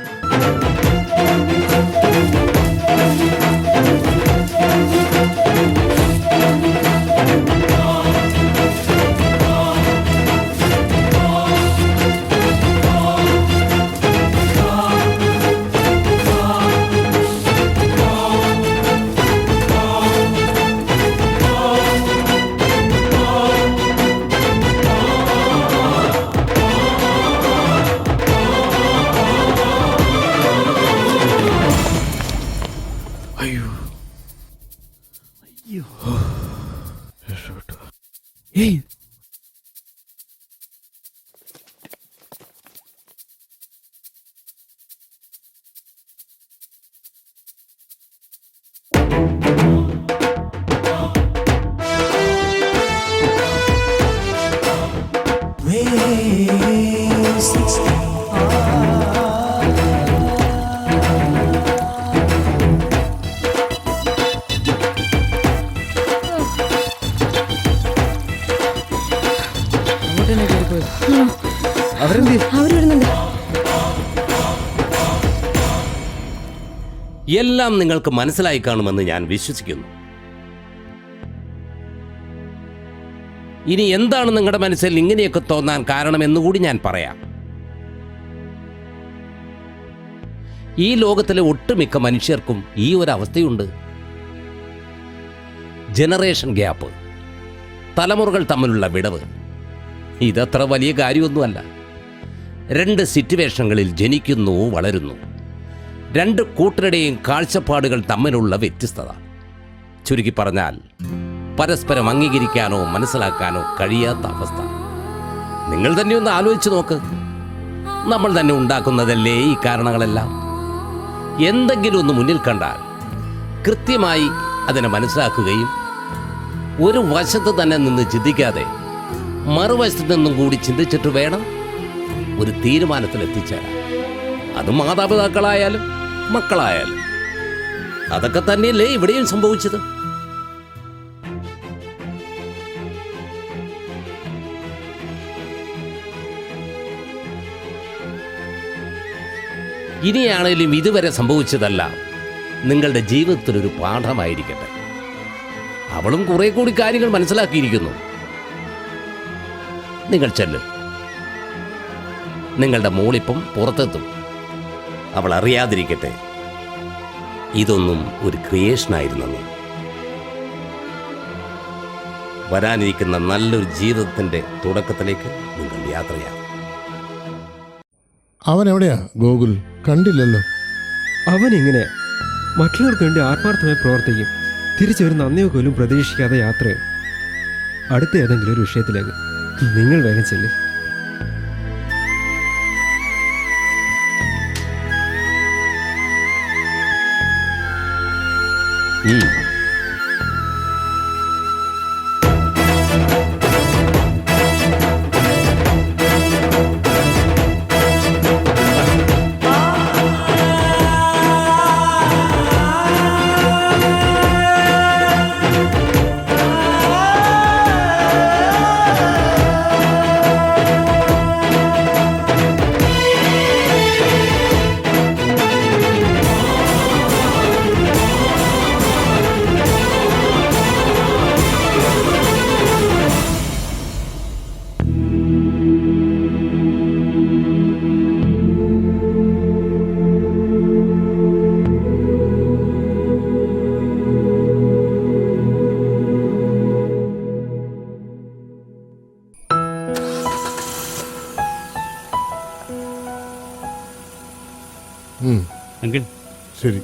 ഏയ്, അവര് വരുന്നുണ്ട്. എല്ലാം നിങ്ങൾക്ക് മനസ്സിലായി കാണുമെന്ന് ഞാൻ വിശ്വസിക്കുന്നു. ഇനി എന്താണ് നിങ്ങളുടെ മനസ്സിൽ ഇങ്ങനെയൊക്കെ തോന്നാൻ കാരണമെന്നുകൂടി ഞാൻ പറയാം. ഈ ലോകത്തിലെ ഒട്ടുമിക്ക മനുഷ്യർക്കും ഈ ഒരു അവസ്ഥയുണ്ട്. ജനറേഷൻ ഗ്യാപ്പ്, തലമുറകൾ തമ്മിലുള്ള വിടവ്. ഇതത്ര വലിയ കാര്യമൊന്നുമല്ല. 2 സിറ്റുവേഷനുകളിൽ ജനിക്കുന്നു, വളരുന്നു. 2 കൂട്ടരുടെയും കാഴ്ചപ്പാടുകൾ തമ്മിലുള്ള വ്യത്യസ്തത. ചുരുക്കി പറഞ്ഞാൽ പരസ്പരം അംഗീകരിക്കാനോ മനസ്സിലാക്കാനോ കഴിയാത്ത അവസ്ഥ. നിങ്ങൾ തന്നെ ഒന്ന് ആലോചിച്ച് നോക്ക്. നമ്മൾ തന്നെ ഉണ്ടാക്കുന്നതല്ലേ ഈ കാരണങ്ങളെല്ലാം? എന്തെങ്കിലും ഒന്ന് മുന്നിൽ കണ്ടാൽ കൃത്യമായി അതിനെ മനസ്സിലാക്കുകയും ഒരു വശത്ത് തന്നെ നിന്ന് ചിന്തിക്കാതെ മറുവശത്ത് നിന്നും കൂടി ചിന്തിച്ചിട്ട് വേണം ഒരു തീരുമാനത്തിൽ എത്തിച്ചേരാൻ. അത് മാതാപിതാക്കളായാലും മക്കളായാലും. അതൊക്കെ തന്നെയല്ലേ ഇവിടെയും സംഭവിച്ചത്. ഇനിയാണേലും ഇതുവരെ സംഭവിച്ചതല്ല നിങ്ങളുടെ ജീവിതത്തിലൊരു പാഠമായിരിക്കട്ടെ. അവളും കുറെ കൂടി കാര്യങ്ങൾ മനസ്സിലാക്കിയിരിക്കുന്നു. നിങ്ങൾ ചെല്ലും. നിങ്ങളുടെ മോളിപ്പം പുറത്തെത്തും. അവൾ അറിയാതിരിക്കട്ടെ ഇതൊന്നും ഒരു ക്രിയേഷനായിരുന്നെന്ന്. വരാനിരിക്കുന്ന നല്ലൊരു ജീവിതത്തിൻ്റെ തുടക്കത്തിലേക്ക് നിങ്ങൾ യാത്രയാകും. അവൻ എവിടെയാ ഗോകുൽ? കണ്ടില്ലല്ലോ. അവൻ ഇങ്ങനെ മറ്റുള്ളവർക്ക് വേണ്ടി ആത്മാർത്ഥമായി പ്രവർത്തിക്കും. തിരിച്ചൊരു നന്ദിയോ പോലും പ്രതീക്ഷിക്കാതെ യാത്രയും. അടുത്ത ഏതെങ്കിലും ഒരു വിഷയത്തിലേക്ക് നിങ്ങൾ വേഗം ചെല്ലും. അങ്കിൾ ശരി.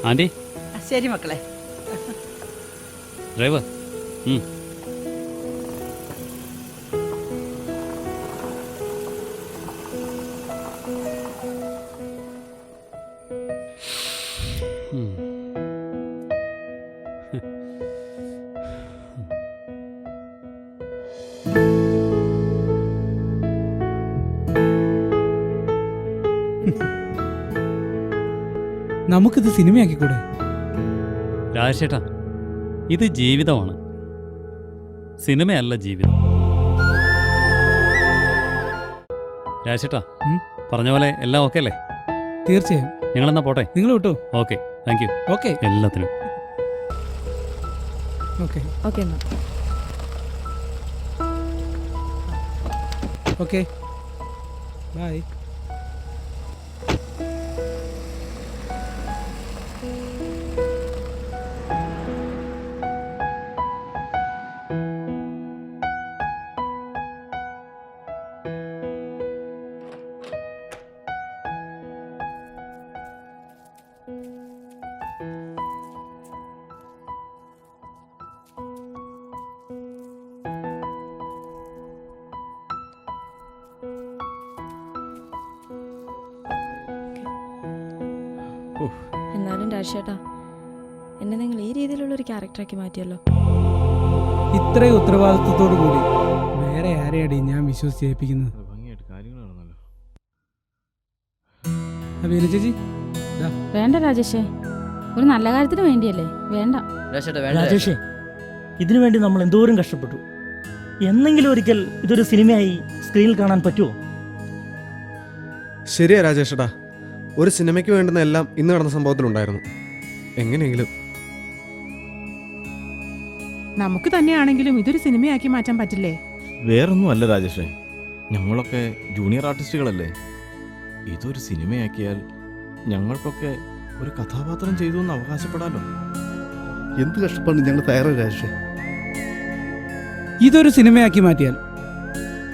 ആൻറ്റി, ശരി മക്കളെ. ഡ്രൈവർ. നമുക്കിത് സിനിമയാക്കിക്കൂടെ? രാജേട്ടാ, ഇത് ജീവിതമാണ്, സിനിമയല്ല ജീവിതം. രാജേട്ടാ, പറഞ്ഞ പോലെ എല്ലാം ഓക്കെ അല്ലേ? തീർച്ചയായും. ഞങ്ങളെന്നാ പോട്ടെ. നിങ്ങൾ വിട്ടോ? Okay, thank you. ഓക്കെ, എല്ലാത്തിനും ഓക്കെ. ഓക്കെ എന്നാ. Okay, bye. എന്നാലും രാജേട്ടാ, എന്നെ നിങ്ങൾ ഈ രീതിയിലുള്ള ഒരു ക്യാരക്ടറാക്കി മാറ്റിയല്ലോ. ഇത്രയും ഉത്തരവാദിത്വത്തോടു കൂടി വേറെ ആരെയാടി ഞാൻ വിശ്വസിച്ച് ഏൽപ്പിക്കുന്നത്? ചേച്ചി വേണ്ട രാജേഷേ, ഒരു നല്ല കാര്യത്തിന് വേണ്ടിയല്ലേ. വേണ്ട രാജേഷേ, ഇതിനു വേണ്ടി നമ്മൾ എന്തോരം കഷ്ടപ്പെട്ടു. എന്നെങ്കിലും ഒരിക്കൽ ഇതൊരു സിനിമയായി സ്ക്രീനിൽ കാണാൻ പറ്റുമോ? ശരിയാ രാജേഷടാ, ഒരു സിനിമയ്ക്ക് വേണ്ടുന്ന എല്ലാം ഇന്ന് നടന്ന സംഭവത്തിലുണ്ടായിരുന്നു. എങ്ങനെയെങ്കിലും നമുക്ക് തന്നെയാണെങ്കിലും ഇതൊരു സിനിമയാക്കി മാറ്റാൻ പറ്റില്ലേ? വേറൊന്നും അല്ല രാജേഷേ, ഞങ്ങളൊക്കെ ജൂനിയർ ആർട്ടിസ്റ്റുകളല്ലേ. ഇതൊരു സിനിമയാക്കിയാൽ ഞങ്ങൾക്കൊക്കെ ഒരു കഥാപാത്രം ചെയ്തു എന്ന് അവകാശപ്പെടാലോ. എന്ത് കഷ്ടപ്പാട് ഞങ്ങൾ തയ്യാറാണ് രാജേഷേ. ഇതൊരു സിനിമയാക്കി മാറ്റിയാൽ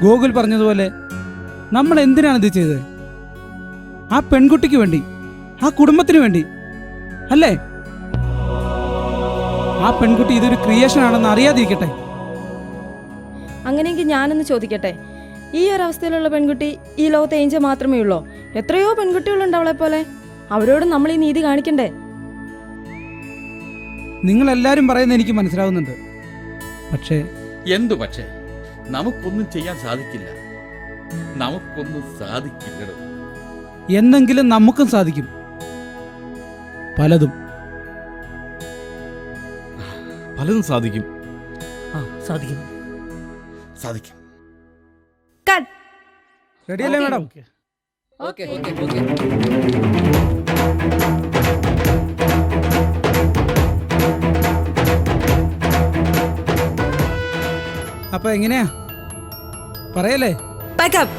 ഗോകുൽ പറഞ്ഞതുപോലെ നമ്മൾ എന്തിനാണ് ഇത് ചെയ്തത്? ആ പെൺകുട്ടിക്ക് വേണ്ടി, ആ കുടുംബത്തിന് വേണ്ടി അല്ലേ? ആ പെൺകുട്ടി ഇതൊരു ക്രിയേഷൻ ആണെന്ന് അറിയാതിരിക്കട്ടെ. അങ്ങനെയെങ്കിൽ ഞാനൊന്ന് ചോദിക്കട്ടെ, ഈ ഒരു അവസ്ഥയിലുള്ള പെൺകുട്ടി ഈ ലോകത്ത് ഏഞ്ചൽ മാത്രമേ ഉള്ളോ? എത്രയോ പെൺകുട്ടികളുണ്ട് അവളെ പോലെ. അവരോട് നമ്മൾ ഈ നീതി കാണിക്കണ്ടേ? നിങ്ങളെല്ലാവരും പറയുന്നത് എനിക്ക് മനസ്സിലാവുന്നുണ്ട്. പക്ഷേ എന്തു പക്ഷേ? നമുക്കൊന്നും ചെയ്യാൻ സാധിക്കില്ല. നമുക്കൊന്നും സാധിക്കില്ലടോ. എന്നെങ്കിലും നമുക്കും സാധിക്കും പലതും. പലതും സാധിക്കും. സാധിക്കും. സാധിക്കും. റെഡിയല്ലേ മാഡം? Okay okay okay. അപ്പൊ എങ്ങനെയാ പറയല്ലേ? Pack up.